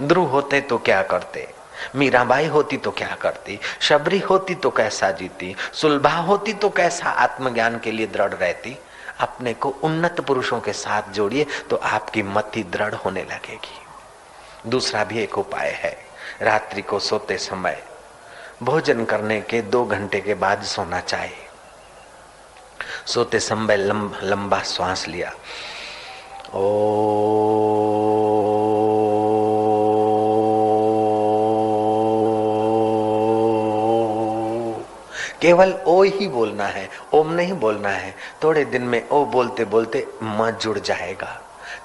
ध्रुव होते तो क्या करते, मीराबाई होती तो क्या करती, शबरी होती तो कैसा जीती, सुलभा होती तो कैसा आत्मज्ञान के लिए दृढ़ रहती। अपने को उन्नत पुरुषों के साथ जोड़िए तो आपकी मति दृढ़ होने लगेगी। दूसरा भी एक उपाय है। रात्रि को सोते समय भोजन करने के 2 घंटे के बाद सोना चाहिए। सोते समय लंबा श्वास लिया, ओ केवल ओ ही बोलना है, ओम नहीं बोलना है। थोड़े दिन में ओ बोलते बोलते मन जुड़ जाएगा।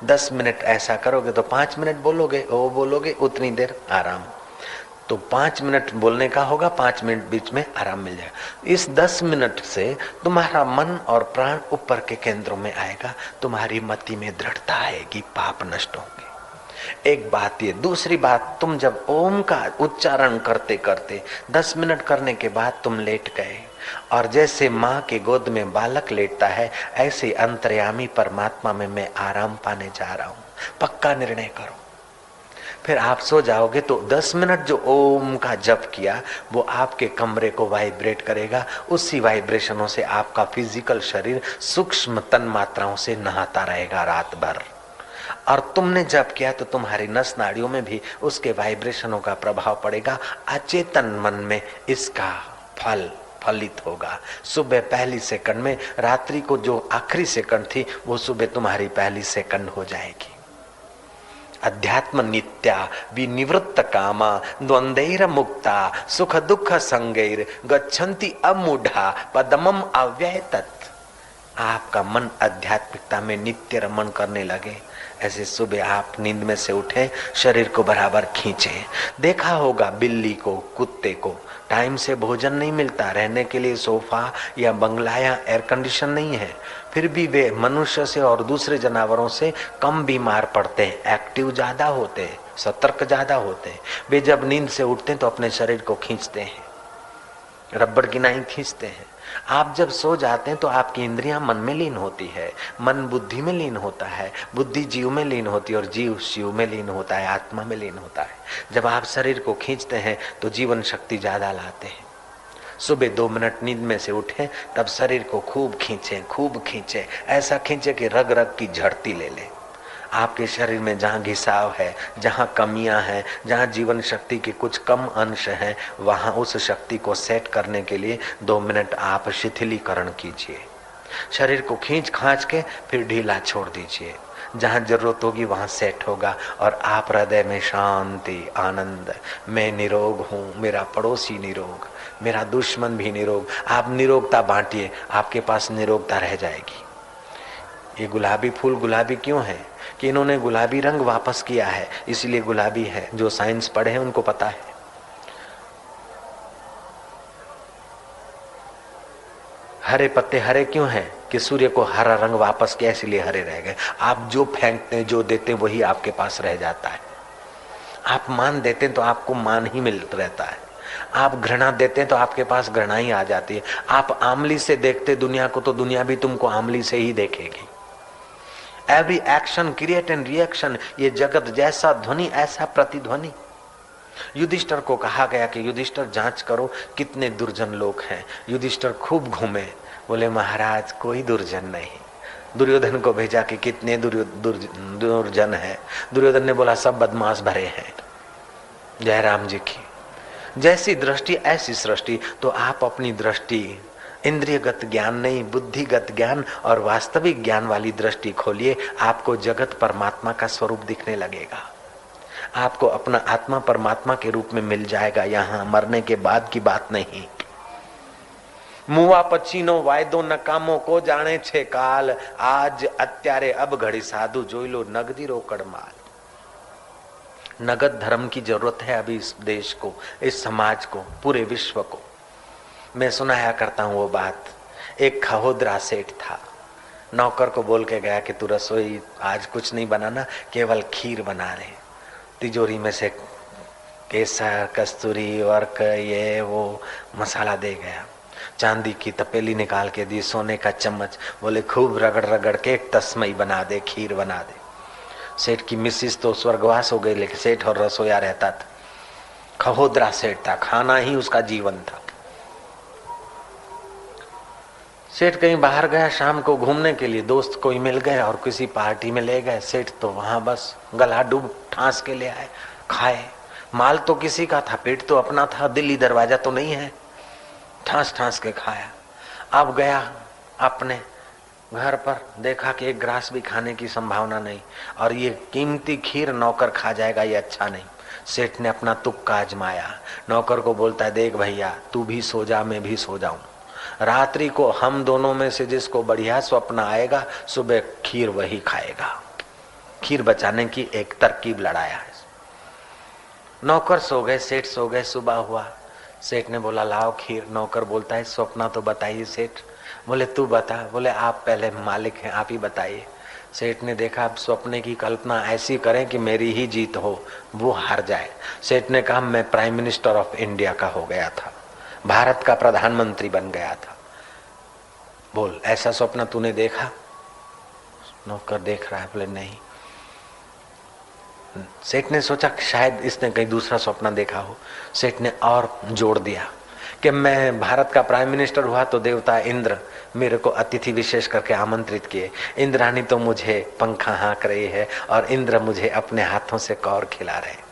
10 मिनट ऐसा करोगे तो 5 मिनट बोलोगे, ओ बोलोगे, उतनी देर आराम। तो 5 मिनट बोलने का होगा, 5 मिनट बीच में आराम मिल जाएगा। इस 10 मिनट से तुम्हारा मन और प्राण ऊपर के केंद्रों में आएगा। तुम्हारी मति में दृढ़ता आएगी, पाप नष्ट होंगे। एक बात ये। दूसरी बात, तुम जब ओम का उच्चारण करते करते 10 मिनट करने के बाद तुम लेट गए, और जैसे माँ के गोद में बालक लेटता है, ऐसे अंतर्यामी परमात्मा में मैं आराम पाने जा रहा हूँ। पक्का निर्णय करो। फिर आप सो जाओगे तो 10 मिनट जो ओम का जप किया वो आपके कमरे को वाइब्रेट करेगा। उसी वाइब्रेशनों से आपका फिजिकल शरीर सूक्ष्म तन मात्राओं से नहाता रहेगा रात भर। और तुमने जप किया तो तुम्हारी नस नाड़ियों में भी उसके वाइब्रेशनों का प्रभाव पड़ेगा। अचेतन मन में इसका फल फलित होगा। सुबह पहली सेकंड में, रात्रि को जो आखिरी सेकंड थी वो सुबह तुम्हारी पहली सेकंड हो जाएगी। अध्यात्म नित्या विनिवृत्त कामा द्वंद्वैर मुक्ता सुख दुख संगैर गच्छन्ति अमूढ़ा पदमम अव्यय तत्। आपका मन आध्यात्मिकता में नित्य रमण करने लगे। ऐसे सुबह आप नींद में से उठे, शरीर को बराबर खींचे। देखा होगा बिल्ली को, कुत्ते को टाइम से भोजन नहीं मिलता, रहने के लिए सोफा या बंगला या एयर कंडीशन नहीं है, फिर भी वे मनुष्य से और दूसरे जानवरों से कम बीमार पड़ते हैं, एक्टिव ज्यादा होते हैं, सतर्क ज्यादा होते हैं। वे जब नींद से उठते हैं तो अपने शरीर को खींचते हैं, रबड़ की नाई खींचते हैं। आप जब सो जाते हैं तो आपकी इंद्रियां मन में लीन होती है, मन बुद्धि में लीन होता है, बुद्धि जीव में लीन होती है और जीव शिव में लीन होता है, आत्मा में लीन होता है। जब आप शरीर को खींचते हैं तो जीवन शक्ति ज्यादा लाते हैं। सुबह 2 मिनट नींद में से उठे तब शरीर को खूब खींचे, ऐसा खींचे कि रग रग की झड़ती ले ले। आपके शरीर में जहाँ घिसाव है, जहाँ कमियां हैं, जहाँ जीवन शक्ति के कुछ कम अंश हैं, वहाँ उस शक्ति को सेट करने के लिए 2 मिनट आप शिथिलीकरण कीजिए। शरीर को खींच खांच के फिर ढीला छोड़ दीजिए। जहाँ जरूरत होगी वहाँ सेट होगा और आप हृदय में शांति, आनंद, मैं निरोग हूँ, मेरा पड़ोसी निरोग, मेरा दुश्मन भी निरोग। आप निरोगता बांटिए, आपके पास निरोगता रह जाएगी। ये गुलाबी फूल गुलाबी क्यों है? कि इन्होंने गुलाबी रंग वापस किया है, इसलिए गुलाबी है। जो साइंस पढ़े हैं उनको पता है। हरे पत्ते हरे क्यों हैं? कि सूर्य को हरा रंग वापस किया, इसलिए हरे रह गए। आप जो फेंकते हैं, जो देते हैं, वही आपके पास रह जाता है। आप मान देते हैं तो आपको मान ही मिल रहता है। आप घृणा देते हैं तो आपके पास घृणा ही आ जाती है। आप आमली से देखते दुनिया को तो दुनिया भी तुमको आमली से ही देखेगी। Every action create and reaction. ये जगत जैसा ध्वनि ऐसा प्रतिध्वनि। युधिष्ठिर को कहा गया कि युधिष्ठिर जांच करो कितने दुर्जन लोग हैं। युधिष्ठिर खूब घूमे, बोले महाराज कोई दुर्जन नहीं। दुर्योधन को भेजा कि कितने दुर्जन है। दुर्योधन ने बोला सब बदमाश भरे हैं। जय राम जी की। जैसी दृष्टि ऐसी सृष्टि। तो आप अपनी दृष्टि इंद्रियगत ज्ञान नहीं, बुद्धिगत ज्ञान और वास्तविक ज्ञान वाली दृष्टि खोलिए। आपको जगत परमात्मा का स्वरूप दिखने लगेगा। आपको अपना आत्मा परमात्मा के रूप में मिल जाएगा। यहाँ मरने के बाद की बात नहीं। मुआ पछीनो वायदो नकामो को जाने छे काल। आज अत्यारे अब घड़ी साधु जोई लो नगदी रोकड़ माल। नगद धर्म की जरूरत है अभी इस देश को, इस समाज को, पूरे विश्व को। मैं सुनाया करता हूँ वो बात। एक खहोदरा सेठ था, नौकर को बोल के गया कि तू रसोई आज कुछ नहीं बनाना, केवल खीर बना ले। तिजोरी में से केसर, कस्तूरी, वर्क, ये वो मसाला दे गया। चांदी की तपेली निकाल के दी, सोने का चम्मच, बोले खूब रगड़ रगड़ के एक तस्मई बना दे, खीर बना दे। सेठ की मिसिस तो स्वर्गवास हो गई, लेकिन सेठ और रसोया रहता था। खहोदरा सेठ था, खाना ही उसका जीवन था। सेठ कहीं बाहर गया शाम को घूमने के लिए, दोस्त कोई मिल गए और किसी पार्टी में ले गए। सेठ तो वहां बस गला डूब ठांस के ले आए, खाए। माल तो किसी का था, पेट तो अपना था, दिल्ली दरवाजा तो नहीं है। ठास ठास के खाया। अब गया अपने घर पर, देखा कि एक ग्रास भी खाने की संभावना नहीं, और ये कीमती खीर नौकर खा जाएगा, ये अच्छा नहीं। सेठ ने अपना तुक्का आजमाया। नौकर को बोलता है, देख भैया, तू भी सो जा, मैं भी सो जाऊं। रात्रि को हम दोनों में से जिसको बढ़िया स्वप्न आएगा, सुबह खीर वही खाएगा। खीर बचाने की एक तरकीब लड़ाया है। नौकर सो गए, सेठ सो गए। सुबह हुआ, सेठ ने बोला लाओ खीर। नौकर बोलता है, स्वप्न तो बताइए सेठ। बोले तू बता। बोले आप पहले मालिक हैं, आप ही बताइए। सेठ ने देखा, अब स्वप्न की कल्पना ऐसी करें कि मेरी ही जीत हो, वो हार जाए। सेठ ने कहा, मैं प्राइम मिनिस्टर ऑफ इंडिया का हो गया था, भारत का प्रधानमंत्री बन गया था। बोल ऐसा स्वप्न तूने देखा? नौकर देख रहा है। बोले नहीं। सेठ ने सोचा शायद इसने कहीं दूसरा स्वप्न देखा हो। सेठ ने और जोड़ दिया कि मैं भारत का प्राइम मिनिस्टर हुआ तो देवता इंद्र मेरे को अतिथि विशेष करके आमंत्रित किए। इंद्राणी तो मुझे पंखा हाँक रही है और इंद्र मुझे अपने हाथों से कौर खिला रहे हैं।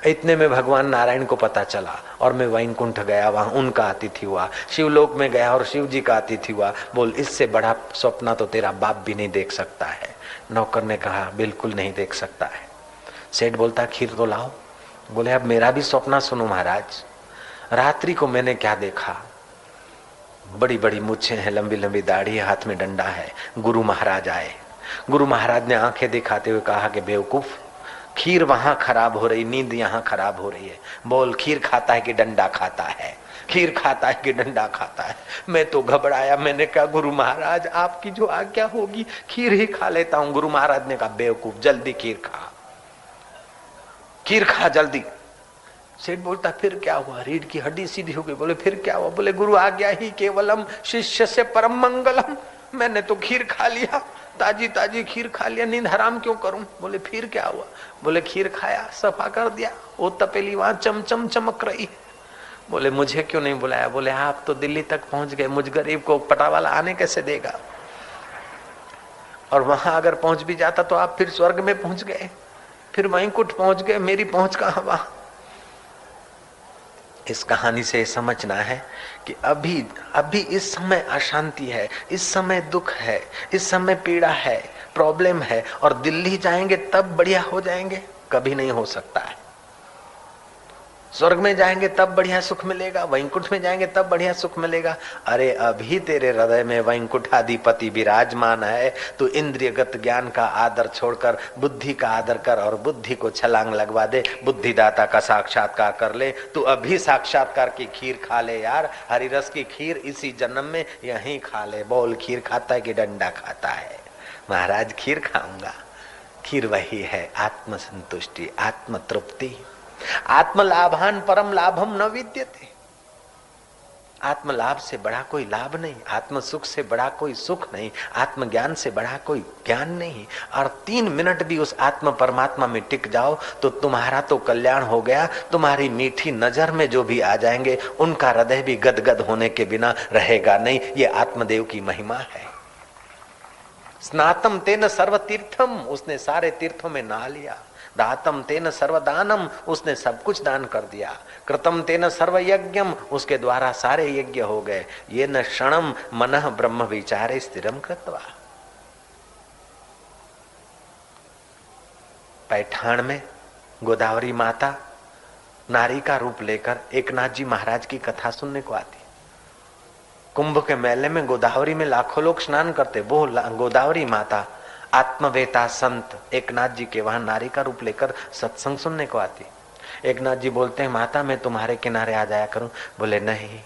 इतने में भगवान नारायण को पता चला और मैं वैकुंठ गया, वहां उनका अतिथि हुआ। शिवलोक में गया और शिव जी का अतिथि हुआ। बोल इससे बड़ा स्वप्न तो तेरा बाप भी नहीं देख सकता है। नौकर ने कहा, बिल्कुल नहीं देख सकता है। सेठ बोलता, खीर तो लाओ। बोले अब मेरा भी स्वप्न सुनो महाराज। रात्रि को मैंने क्या देखा, बड़ी बड़ी मूछें हैं, लंबी लंबी दाढ़ी है, हाथ में डंडा है। गुरु महाराज आए। गुरु महाराज ने आंखें दिखाते हुए कहा कि बेवकूफ, खीर वहां खराब हो रही, नींद यहाँ खराब हो रही है। बोल खीर खाता है कि डंडा खाता है? खीर खाता है कि डंडा खाता है? मैं तो घबराया। मैंने कहा गुरु महाराज आपकी जो आज्ञा होगी खीर ही खा लेता हूँ। गुरु महाराज ने कहा बेवकूफ, जल्दी खीर खा, खीर खा जल्दी। सेठ बोलता फिर क्या हुआ? रीढ़ की हड्डी सीधी हो गई। बोले फिर क्या हुआ? बोले गुरु आज्ञा ही केवलम, शिष्य से परम मंगलम। मैंने तो खीर खा लिया, ताजी ताजी खीर खा लिया, नींद हराम क्यों करूं? बोले फिर क्या हुआ? बोले खीर खाया, सफा कर दिया, वो तपेली वहां चमचम चमक रही है। बोले मुझे क्यों नहीं बुलाया? बोले आप तो दिल्ली तक पहुंच गए, मुझ गरीब को पटावाला आने कैसे देगा? और वहां अगर पहुंच भी जाता तो आप फिर स्वर्ग में पहुंच गए, फिर वैकुंठ पहुंच गए, मेरी पहुंच कहां वहां? इस कहानी से समझना है कि अभी इस समय अशांति है, इस समय दुख है, इस समय पीड़ा है, प्रॉब्लम है, और दिल्ली जाएंगे तब बढ़िया हो जाएंगे? कभी नहीं हो सकता है। स्वर्ग में जाएंगे तब बढ़िया सुख मिलेगा, वैकुंठ में जाएंगे तब बढ़िया सुख मिलेगा। अरे अभी तेरे हृदय में वैकुंठाधिपति विराजमान है। तू इंद्रियगत ज्ञान का आदर छोड़कर बुद्धि का आदर कर और बुद्धि को छलांग लगवा दे, बुद्धिदाता का साक्षात्कार कर ले। तू अभी साक्षात्कार की खीर खा ले यार, हरी रस की खीर इसी जन्म में यहीं खा ले। बोल खीर खाता है कि डंडा खाता है? महाराज खीर खाऊंगा। खीर वही है आत्म संतुष्टि, आत्म तृप्ति। आत्म लाभान परम लाभम न विद्यते। आत्म लाभ से बड़ा कोई लाभ नहीं, आत्म सुख से बड़ा कोई सुख नहीं, आत्म ज्ञान से बड़ा कोई ज्ञान नहीं। और 3 मिनट भी उस आत्म परमात्मा में टिक जाओ तो तुम्हारा तो कल्याण हो गया। तुम्हारी मीठी नजर में जो भी आ जाएंगे उनका हृदय भी गदगद होने के बिना रहेगा नहीं। ये आत्मदेव की महिमा है। स्नातम तेन सर्व तीर्थम, उसने सारे तीर्थों में नहा लिया। दातम तेन सर्वदानम, उसने सब कुछ दान कर दिया। कृतम तेन सर्व यज्ञम, उसके द्वारा सारे यज्ञ हो गए। ये न क्षणम मनः ब्रह्म विचारे स्थिरम कृत्वा। पैठान में गोदावरी माता नारी का रूप लेकर एकनाथ जी महाराज की कथा सुनने को आती। कुंभ के मेले में गोदावरी में लाखों लोग स्नान करते, वो गोदावरी माता आत्मवेता संत एकनाथ जी के वहां नारी का रूप लेकर सत्संग सुनने को आती। एकनाथ जी बोलते हैं माता मैं तुम्हारे किनारे आ जाया करूं? बोले नहीं,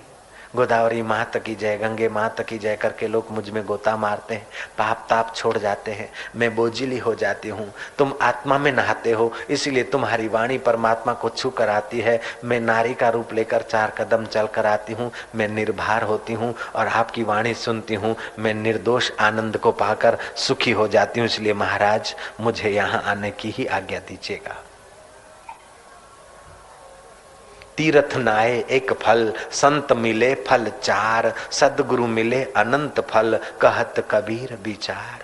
गोदावरी मात की जय, गंगे मात की जय करके लोग मुझ में गोता मारते हैं, पाप ताप छोड़ जाते हैं, मैं बोझिली हो जाती हूँ। तुम आत्मा में नहाते हो इसलिए तुम्हारी वाणी परमात्मा को छू कर आती है। मैं नारी का रूप लेकर 4 कदम चल कर आती हूँ, मैं निर्भर होती हूँ और आपकी वाणी सुनती हूँ, मैं निर्दोष आनंद को पाकर सुखी हो जाती हूँ। इसलिए महाराज मुझे यहाँ आने की ही आज्ञा दीजिएगा। तीर्थ नाए एक फल, संत मिले फल 4, सदगुरु मिले अनंत फल, कहत कबीर विचार।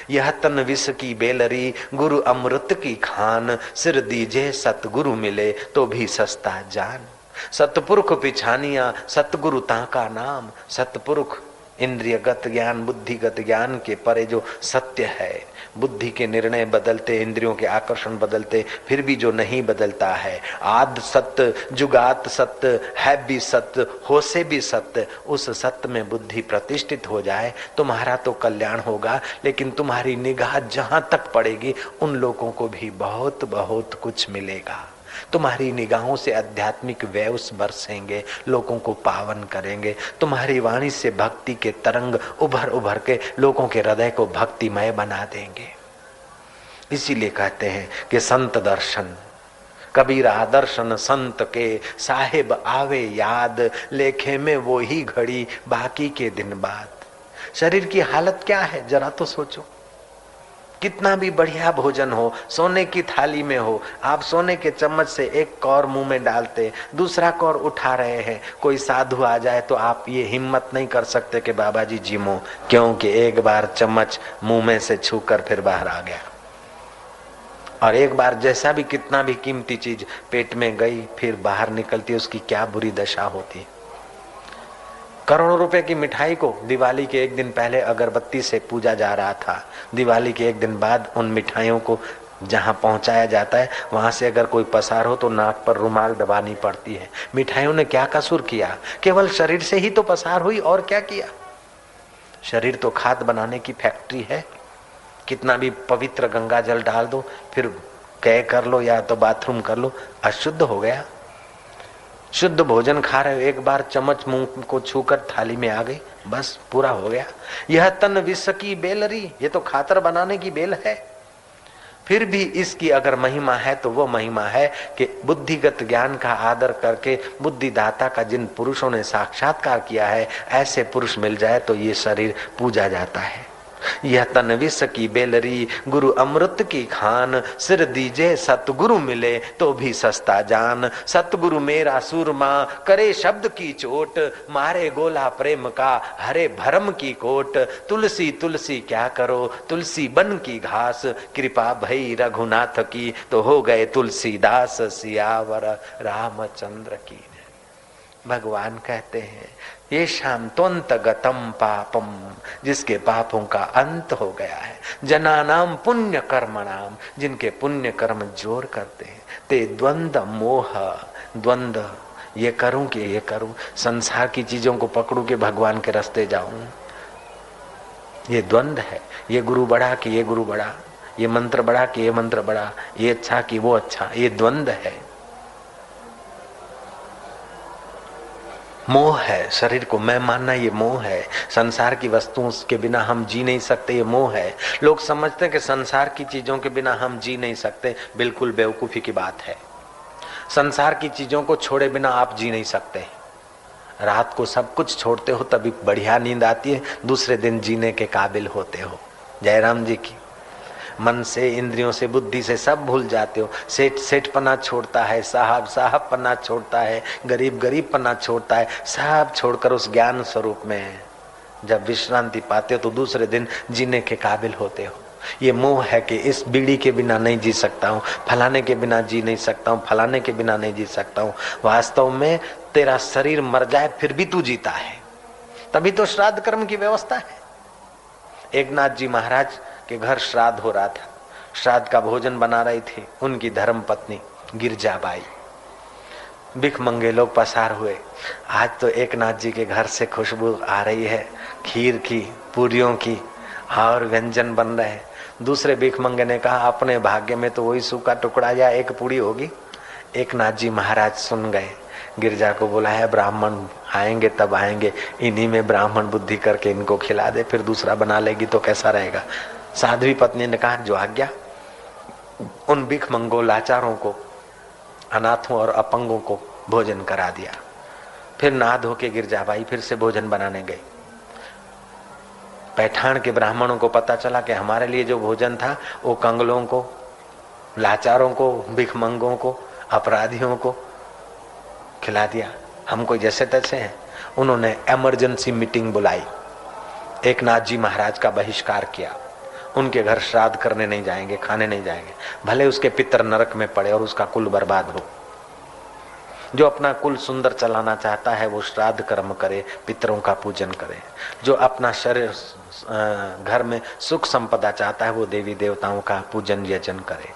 यह तन विष की बेलरी, गुरु अमृत की खान, सिर दीजे सतगुरु मिले तो भी सस्ता जान। सतपुरुख पिछानिया, सतगुरु ताका नाम। सतपुरुष इंद्रियगत ज्ञान, बुद्धिगत ज्ञान के परे जो सत्य है, बुद्धि के निर्णय बदलते, इंद्रियों के आकर्षण बदलते, फिर भी जो नहीं बदलता है, आद सत्य, जुगात सत्य, है भी सत्य, हो से भी सत्य, उस सत्य में बुद्धि प्रतिष्ठित हो जाए, तुम्हारा तो कल्याण होगा। लेकिन तुम्हारी निगाह जहां तक पड़ेगी उन लोगों को भी बहुत बहुत कुछ मिलेगा। तुम्हारी निगाहों से आध्यात्मिक वेव्स बरसेंगे, लोगों को पावन करेंगे। तुम्हारी वाणी से भक्ति के तरंग उभर उभर के लोगों के हृदय को भक्तिमय बना देंगे। इसीलिए कहते हैं कि संत दर्शन, कबीरा दर्शन संत के, साहिब आवे याद, लेखे में वो ही घड़ी बाकी के दिन बाद। शरीर की हालत क्या है जरा तो सोचो। कितना भी बढ़िया भोजन हो, सोने की थाली में हो, आप सोने के चम्मच से एक कौर मुंह में डालते, दूसरा कौर उठा रहे हैं, कोई साधु आ जाए तो आप ये हिम्मत नहीं कर सकते कि बाबा जी जिमो, क्योंकि एक बार चम्मच मुंह में से छूकर फिर बाहर आ गया। और एक बार जैसा भी कितना भी कीमती चीज पेट में गई फिर बाहर निकलती, उसकी क्या बुरी दशा होती। करोड़ों रुपए की मिठाई को दिवाली के एक दिन पहले अगरबत्ती से पूजा जा रहा था, दिवाली के एक दिन बाद उन मिठाइयों को जहां पहुंचाया जाता है वहां से अगर कोई पसार हो तो नाक पर रुमाल दबानी पड़ती है। मिठाइयों ने क्या कसूर किया, केवल शरीर से ही तो पसार हुई, और क्या किया। शरीर तो खाद बनाने की फैक्ट्री है, कितना भी पवित्र गंगा जल डाल दो, फिर कह कर लो या तो बाथरूम कर लो, अशुद्ध हो गया। शुद्ध भोजन खा रहे हो, एक बार चम्मच मुंह को छूकर थाली में आ गई, बस पूरा हो गया। यह तन विष की बेलरी, ये तो खातर बनाने की बेल है। फिर भी इसकी अगर महिमा है तो वो महिमा है कि बुद्धिगत ज्ञान का आदर करके बुद्धिदाता का जिन पुरुषों ने साक्षात्कार किया है, ऐसे पुरुष मिल जाए तो ये शरीर पूजा जाता है। यह तन विष की बेलरी, गुरु अमृत की खान, सिर दीजे सतगुरु मिले तो भी सस्ता जान। सतगुरु मेरा सूरमा, करे शब्द की चोट, मारे गोला प्रेम का, हरे भरम की कोट। तुलसी तुलसी क्या करो, तुलसी बन की घास, कृपा भई रघुनाथ की तो हो गए तुलसीदास, सियावर रामचंद्र की। भगवान कहते हैं ये शाम त्वंत गतम पापम, जिसके पापों का अंत हो गया है, जनानाम पुण्य कर्मणाम, जिनके पुण्य कर्म जोर करते हैं, ते द्वंद मोह, द्वंद ये करूं कि ये करूं, संसार की चीजों को पकड़ूं कि भगवान के रास्ते जाऊं, ये द्वंद है। ये गुरु बड़ा कि ये गुरु बड़ा, ये मंत्र बड़ा कि ये मंत्र बड़ा, ये अच्छा कि वो अच्छा, ये द्वंद है। मोह है, शरीर को मैं मानना ये मोह है। संसार की वस्तुओं के बिना हम जी नहीं सकते, ये मोह है। लोग समझते हैं कि संसार की चीजों के बिना हम जी नहीं सकते, बिल्कुल बेवकूफी की बात है। संसार की चीजों को छोड़े बिना आप जी नहीं सकते। रात को सब कुछ छोड़ते हो तभी बढ़िया नींद आती है, दूसरे दिन जीने के काबिल होते हो। जयराम जी की मन से, इंद्रियों से, बुद्धि से सब भूल जाते हो। सेठ सेठ पना छोड़ता है, साहब साहब पना छोड़ता है, गरीब गरीब पना छोड़ता है, सब छोड़कर उस ज्ञान स्वरूप में जब विश्रांति पाते हो तो दूसरे दिन जीने के काबिल होते हो। ये मोह है कि इस बीड़ी के बिना नहीं जी सकता हूँ, फलाने के बिना जी नहीं सकता हूँ, फलाने के बिना नहीं जी सकता हूँ। वास्तव में तेरा शरीर मर जाए फिर भी तू जीता है, तभी तो श्राद्ध कर्म की व्यवस्था है। एकनाथ जी महाराज के घर श्राद्ध हो रहा था, श्राद्ध का भोजन बना रही थी उनकी धर्म पत्नी गिरजाबाई। भिख मंगे लोग पसार हुए। आज तो एकनाथ जी के घर से खुशबू आ रही है, खीर की, पूरियों की और व्यंजन बन रहे हैं। दूसरे भिख मंगे ने कहा अपने भाग्य में तो वही सूखा टुकड़ा या एक पूरी होगी। एकनाथ जी महाराज सुन गए, गिरजा को बुलाया, ब्राह्मण आएंगे तब आएंगे, इन्हीं में ब्राह्मण बुद्धि करके इनको खिला दे, फिर दूसरा बना लेगी तो कैसा रहेगा। साध्वी पत्नी ने कहा जो आज्ञा। उन भिख मंगों, लाचारों को, अनाथों और अपंगों को भोजन करा दिया। फिर नहा धो के गिरजाबाई फिर से भोजन बनाने गई। पैठान के ब्राह्मणों को पता चला कि हमारे लिए जो भोजन था वो कंगलों को, लाचारों को, भिख मंगों को, अपराधियों को खिला दिया, हमको जैसे तैसे हैं। उन्होंने इमरजेंसी मीटिंग बुलाई, एकनाथ जी महाराज का बहिष्कार किया। उनके घर श्राद्ध करने नहीं जाएंगे, खाने नहीं जाएंगे, भले उसके पितर नरक में पड़े और उसका कुल बर्बाद हो। जो अपना कुल सुंदर चलाना चाहता है वो श्राद्ध कर्म करे, पितरों का पूजन करे। जो अपना शरीर घर में सुख संपदा चाहता है वो देवी देवताओं का पूजन यजन करे।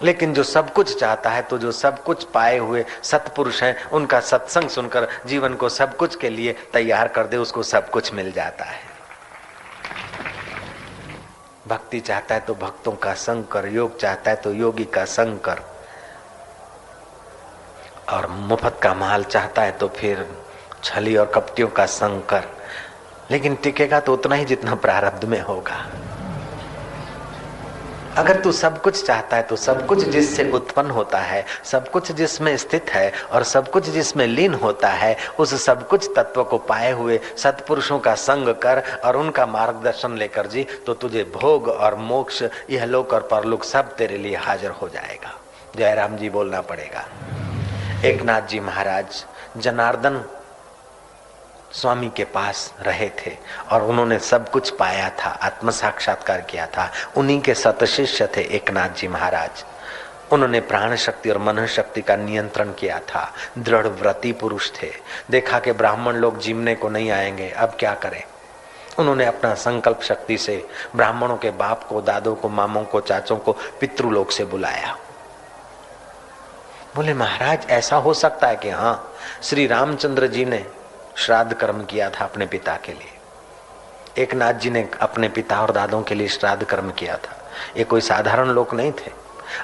लेकिन जो सब कुछ चाहता है, तो जो सब कुछ पाए हुए सत्पुरुष हैं उनका सत्संग सुनकर जीवन को सब कुछ के लिए तैयार कर दे, उसको सब कुछ मिल जाता है। भक्ति चाहता है तो भक्तों का संग कर, योग चाहता है तो योगी का संग कर, और मुफ्त का माल चाहता है तो फिर छली और कपटियों का संग कर। लेकिन टिकेगा तो उतना ही जितना प्रारब्ध में होगा। अगर तू सब कुछ चाहता है तो सब कुछ जिससे उत्पन्न होता है, सब कुछ जिसमें स्थित है और सब कुछ जिसमें लीन होता है, उस सब कुछ तत्व को पाए हुए सत्पुरुषों का संग कर और उनका मार्गदर्शन लेकर जी, तो तुझे भोग और मोक्ष, यह लोक और परलोक सब तेरे लिए हाजिर हो जाएगा। जयराम जी बोलना पड़ेगा। एकनाथ जी महाराज जनार्दन स्वामी के पास रहे थे और उन्होंने सब कुछ पाया था, आत्म साक्षात्कार किया था। उन्हीं के सतशिष्य थे एकनाथ जी महाराज। उन्होंने प्राण शक्ति और मन शक्ति का नियंत्रण किया था। दृढ़ व्रती पुरुष थे। देखा कि ब्राह्मण लोग जीवने को नहीं आएंगे, अब क्या करें। उन्होंने अपना संकल्प शक्ति से ब्राह्मणों के बाप को, दादों को, मामों को, चाचों को पितृलोक से बुलाया। बोले महाराज ऐसा हो सकता है कि हाँ, श्री रामचंद्र जी ने श्राद्ध कर्म किया था अपने पिता के लिए। एकनाथ जी ने अपने पिता और दादों के लिए श्राद्ध कर्म किया था। ये कोई साधारण लोग नहीं थे।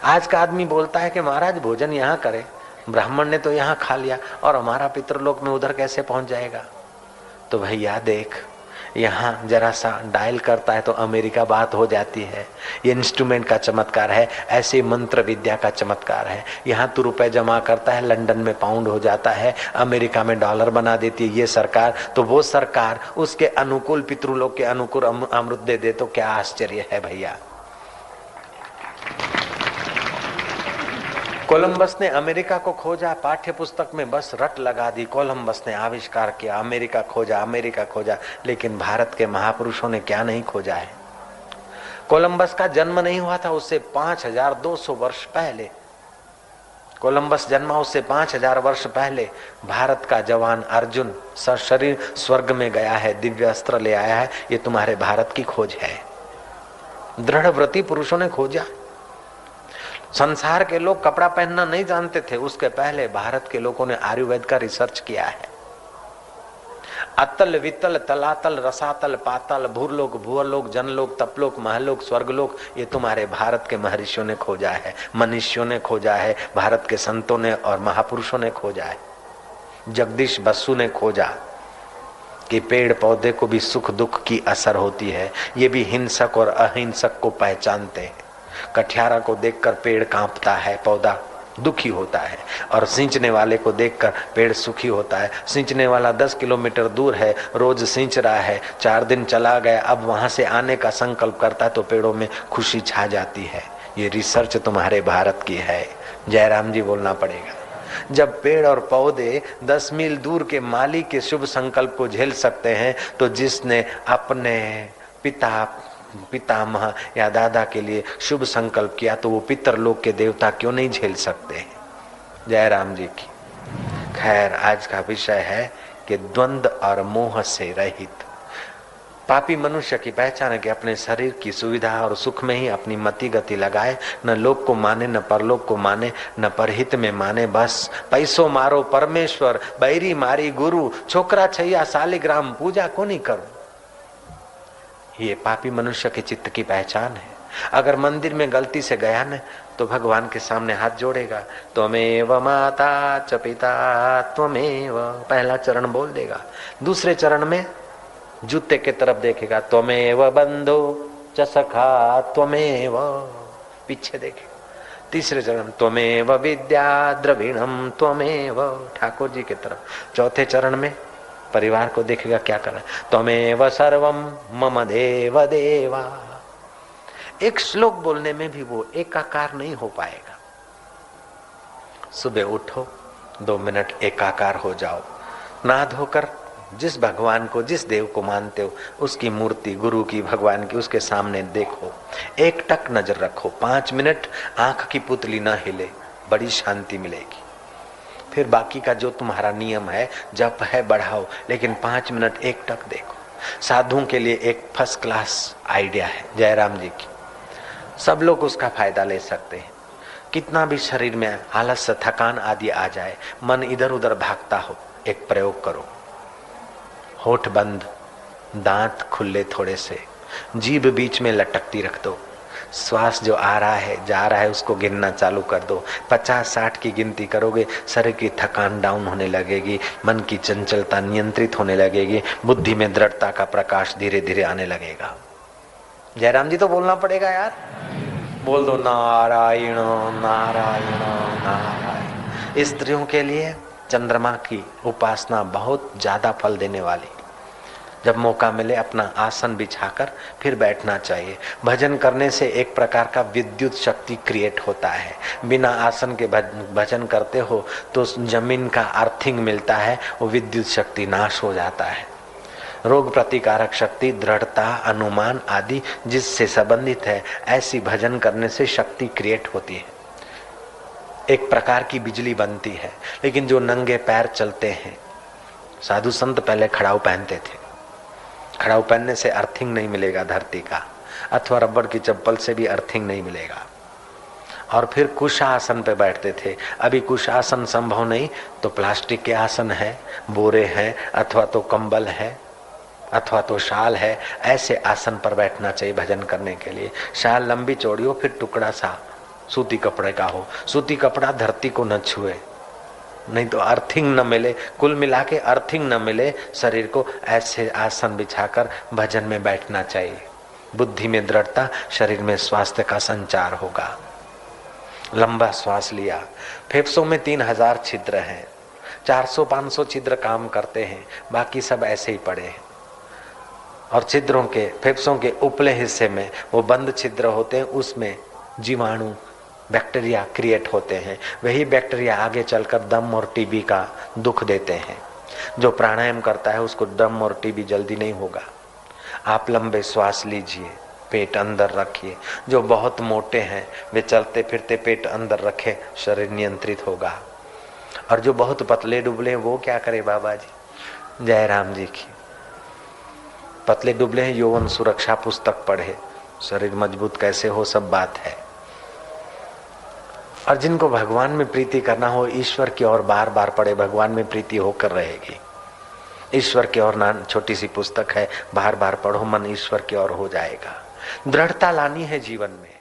आज का आदमी बोलता है कि महाराज भोजन यहाँ करे, ब्राह्मण ने तो यहाँ खा लिया और हमारा पितृलोक में उधर कैसे पहुंच जाएगा। तो भैया देख, यहाँ जरा सा डायल करता है तो अमेरिका बात हो जाती है। ये इंस्ट्रूमेंट का चमत्कार है, ऐसे मंत्र विद्या का चमत्कार है। यहाँ तू रुपए जमा करता है, लंदन में पाउंड हो जाता है, अमेरिका में डॉलर बना देती है ये सरकार। तो वो सरकार उसके अनुकूल, पितृलोक के अनुकूल अमृत दे दे तो क्या आश्चर्य है भैया। कोलंबस ने अमेरिका को खोजा, पाठ्य पुस्तक में बस रट लगा दी। कोलंबस ने आविष्कार किया, अमेरिका खोजा, अमेरिका खोजा। लेकिन भारत के महापुरुषों ने क्या नहीं खोजा है। कोलंबस का जन्म नहीं हुआ था उससे 5200 वर्ष पहले। कोलंबस जन्मा उससे 5000 वर्ष पहले। भारत का जवान अर्जुन सशरीर स्वर्ग में गया है, दिव्य अस्त्र ले आया है। ये तुम्हारे भारत की खोज है। दृढ़ व्रती पुरुषों ने खोजा। संसार के लोग कपड़ा पहनना नहीं जानते थे, उसके पहले भारत के लोगों ने आयुर्वेद का रिसर्च किया है। अतल वितल तलातल रसातल पाताल भूरलोक भूअरलोक जनलोक तपलोक महलोक स्वर्गलोक, ये तुम्हारे भारत के महर्षियों ने खोजा है, मनुष्यों ने खोजा है, भारत के संतों ने और महापुरुषों ने खोजा है। जगदीश बसु ने खोजा कि पेड़ पौधे को भी सुख दुख की असर होती है। ये भी हिंसक और अहिंसक को पहचानते हैं। कठियारा को देखकर पेड़ कांपता है, पौधा दुखी होता है, और सींचने वाले को देखकर पेड़ सुखी होता है। सींचने वाला 10 किलोमीटर दूर है, रोज सींच रहा है, 4 दिन चला गया, अब वहां से आने का संकल्प करता है तो पेड़ों में खुशी छा जाती है। ये रिसर्च तुम्हारे भारत की है। जयराम जी बोलना पड़ेगा। जब पेड़ और पौधे 10 मील दूर के माली के शुभ संकल्प को झेल सकते हैं, तो जिसने अपने पितामह या दादा के लिए शुभ संकल्प किया, तो वो पितरलोक के देवता क्यों नहीं झेल सकते। जयराम जी की। खैर, आज का विषय है कि द्वंद्व और मोह से रहित पापी मनुष्य की पहचान है कि अपने शरीर की सुविधा और सुख में ही अपनी मति गति लगाए, न लोक को माने, न परलोक को माने, न परहित में माने। बस पैसों मारो परमेश्वर, बैरी मारी गुरु, छोकरा छैया सालिग्राम, पूजा को नहीं करो। ये पापी मनुष्य के चित्त की पहचान है। अगर मंदिर में गलती से गया न, तो भगवान के सामने हाथ जोड़ेगा, त्वमेव माता च पिता त्वमेव, पहला चरण बोल देगा। दूसरे चरण में जूते के तरफ देखेगा, त्वमेव बंधो च सखा त्वमेव, पीछे देखेगा। तीसरे चरण त्वमेव विद्या द्रविणम त्वमेव, ठाकुर जी के तरफ। चौथे चरण में परिवार को देखेगा, क्या करना, त्वमेव सर्वम मम देव देवा। एक श्लोक बोलने में भी वो एकाकार नहीं हो पाएगा। सुबह उठो, 2 मिनट एकाकार हो जाओ, नहा धोकर जिस भगवान को, जिस देव को मानते हो, उसकी मूर्ति, गुरु की, भगवान की, उसके सामने देखो, एक टक नजर रखो, 5 मिनट आंख की पुतली ना हिले, बड़ी शांति मिलेगी। फिर बाकी का जो तुम्हारा नियम है, जप है, बढ़ाओ, लेकिन 5 मिनट एक टक देखो। साधुओं के लिए एक फर्स्ट क्लास आइडिया है जयराम जी की, सब लोग उसका फायदा ले सकते हैं। कितना भी शरीर में आलस, थकान आदि आ जाए, मन इधर उधर भागता हो, एक प्रयोग करो, होठ बंद, दांत खुले थोड़े से, जीभ बीच में लटकती रख दो, श्वास जो आ रहा है जा रहा है उसको गिनना चालू कर दो। 50-60 की गिनती करोगे, शरीर की थकान डाउन होने लगेगी, मन की चंचलता नियंत्रित होने लगेगी, बुद्धि में दृढ़ता का प्रकाश धीरे धीरे आने लगेगा। जयराम जी तो बोलना पड़ेगा यार, बोल दो नारायण नारायण नारायण। स्त्रियों के लिए चंद्रमा की उपासना बहुत ज्यादा फल देने वाली। जब मौका मिले अपना आसन बिछाकर फिर बैठना चाहिए। भजन करने से एक प्रकार का विद्युत शक्ति क्रिएट होता है। बिना आसन के भजन करते हो तो जमीन का अर्थिंग मिलता है, वो विद्युत शक्ति नाश हो जाता है। रोग प्रतिकारक शक्ति, दृढ़ता, अनुमान आदि जिससे संबंधित है, ऐसी भजन करने से शक्ति क्रिएट होती है, एक प्रकार की बिजली बनती है। लेकिन जो नंगे पैर चलते हैं, साधु संत पहले खड़ाऊ पहनते थे, खड़ाऊ पहनने से अर्थिंग नहीं मिलेगा धरती का, अथवा रबड़ की चप्पल से भी अर्थिंग नहीं मिलेगा। और फिर कुशासन पे बैठते थे। अभी कुशासन संभव नहीं तो प्लास्टिक के आसन है, बोरे हैं, अथवा तो कंबल है, अथवा तो शाल है। ऐसे आसन पर बैठना चाहिए भजन करने के लिए। शाल लंबी चौड़ी हो, फिर टुकड़ा सा सूती कपड़े का हो। सूती कपड़ा धरती को न छुए, नहीं तो अर्थिंग न मिले, कुल मिला के अर्थिंग न मिले शरीर को। ऐसे आसन बिछाकर भजन में बैठना चाहिए। बुद्धि में दृढ़ता, शरीर में स्वास्थ्य का संचार होगा। लंबा श्वास लिया, फेफड़ों में 3000 छिद्र हैं, 400-500 छिद्र काम करते हैं, बाकी सब ऐसे ही पड़े हैं। और छिद्रों के, फेफड़ों के उपले हिस्से में वो बंद छिद्र होते हैं, उसमें जीवाणु, बैक्टीरिया क्रिएट होते हैं। वही बैक्टीरिया आगे चलकर दम और टीबी का दुख देते हैं। जो प्राणायाम करता है उसको दम और टीबी जल्दी नहीं होगा। आप लंबे श्वास लीजिए, पेट अंदर रखिए। जो बहुत मोटे हैं वे चलते फिरते पेट अंदर रखे, शरीर नियंत्रित होगा। और जो बहुत पतले दुबले हैं वो क्या करे बाबा जी? जयराम जी की पतले दुबले हैं, यौवन सुरक्षा पुस्तक पढ़े, शरीर मजबूत कैसे हो, सब बात है। और जिनको भगवान में प्रीति करना हो, ईश्वर की ओर बार बार पढ़े, भगवान में प्रीति होकर रहेगी। ईश्वर की ओर छोटी सी पुस्तक है, बार बार पढ़ो, मन ईश्वर की ओर हो जाएगा। दृढ़ता लानी है जीवन में।